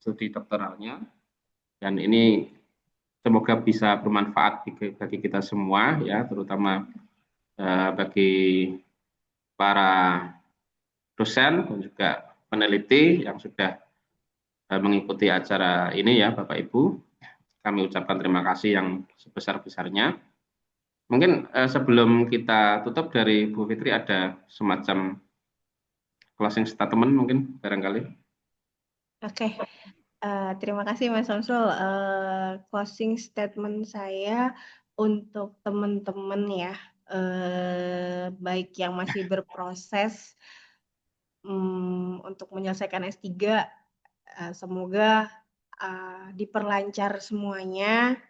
[SPEAKER 1] studi doktoralnya, dan ini semoga bisa bermanfaat bagi kita semua ya, terutama bagi para dosen dan juga peneliti yang sudah mengikuti acara ini ya Bapak Ibu. Kami ucapkan terima kasih yang sebesar-besarnya. Mungkin sebelum kita tutup dari Bu Fitri ada semacam closing statement mungkin barangkali.
[SPEAKER 2] Oke. Terima kasih Mas Samsul. Closing statement saya untuk teman-teman ya, baik yang masih berproses untuk menyelesaikan S3, semoga diperlancar semuanya.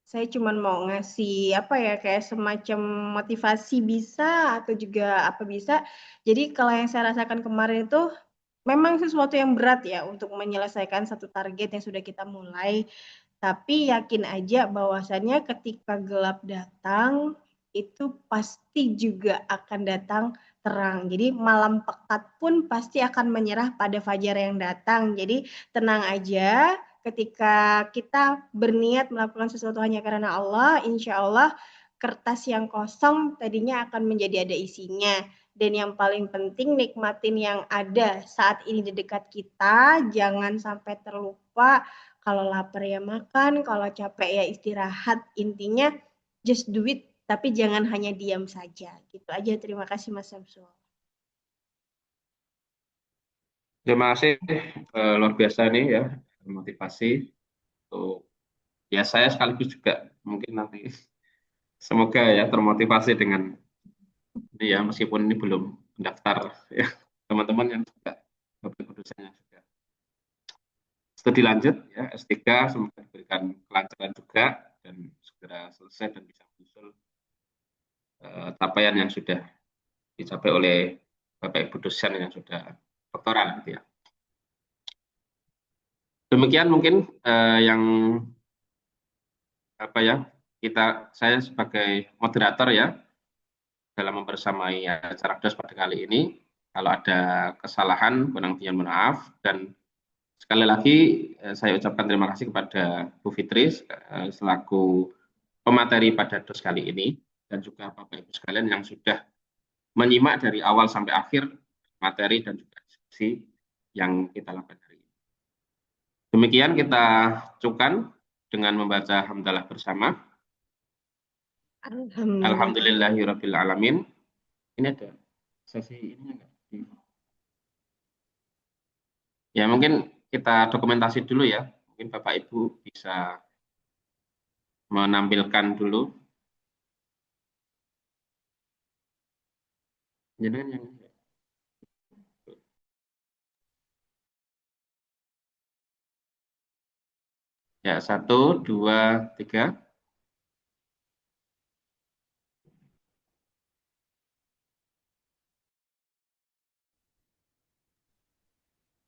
[SPEAKER 2] Saya cuma mau ngasih kayak semacam motivasi bisa atau juga apa bisa. Jadi kalau yang saya rasakan kemarin itu memang sesuatu yang berat ya untuk menyelesaikan satu target yang sudah kita mulai. Tapi yakin aja bahwasannya ketika gelap datang itu pasti juga akan datang terang. Jadi malam pekat pun pasti akan menyerah pada fajar yang datang. Jadi tenang aja, ketika kita berniat melakukan sesuatu hanya karena Allah, insya Allah kertas yang kosong tadinya akan menjadi ada isinya. Dan yang paling penting nikmatin yang ada saat ini di dekat kita, jangan sampai terlupa. Kalau lapar ya makan, kalau capek ya istirahat. Intinya just do it, tapi jangan hanya diam saja. Gitu aja, terima kasih Mas Samsul.
[SPEAKER 1] Terima kasih luar biasa nih ya, motivasi untuk ya saya sekaligus juga mungkin nanti semoga ya termotivasi dengan ini ya, meskipun ini belum mendaftar ya, teman-teman yang juga Bapak dosennya juga studi lanjut ya S3, semoga diberikan kelancaran juga dan segera selesai dan bisa menyusul capaian yang sudah dicapai oleh Bapak Ibu dosen yang sudah doktoral gitu ya. Demikian mungkin yang saya sebagai moderator ya dalam membersamai acara DOS pada kali ini. Kalau ada kesalahan, kurang lebihnya mohon maaf, dan sekali lagi saya ucapkan terima kasih kepada Bu Fitri selaku pemateri pada DOS kali ini, dan juga Bapak Ibu sekalian yang sudah menyimak dari awal sampai akhir materi dan juga diskusi yang kita lakukan hari ini. Demikian kita cukupkan dengan membaca hamdalah bersama. Alhamdulillahirabbil alamin. Ini ada sesi ini enggak? Ya mungkin kita dokumentasi dulu ya. Mungkin Bapak Ibu bisa menampilkan dulu. Jangan yang ya 1, 2, 3.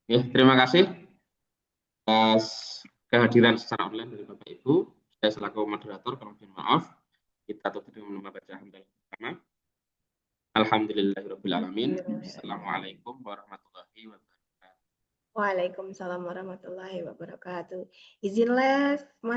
[SPEAKER 1] Ya, terima kasih atas kehadiran secara online dari Bapak Ibu. Saya selaku moderator, kami mohon maaf. Kita tutup dengan membaca hamdalah bersama. Alhamdulillahirabbil alamin. Assalamualaikum warahmatullahi wabarakatuh.
[SPEAKER 2] Waalaikumsalam warahmatullahi wabarakatuh. Izinlah Mas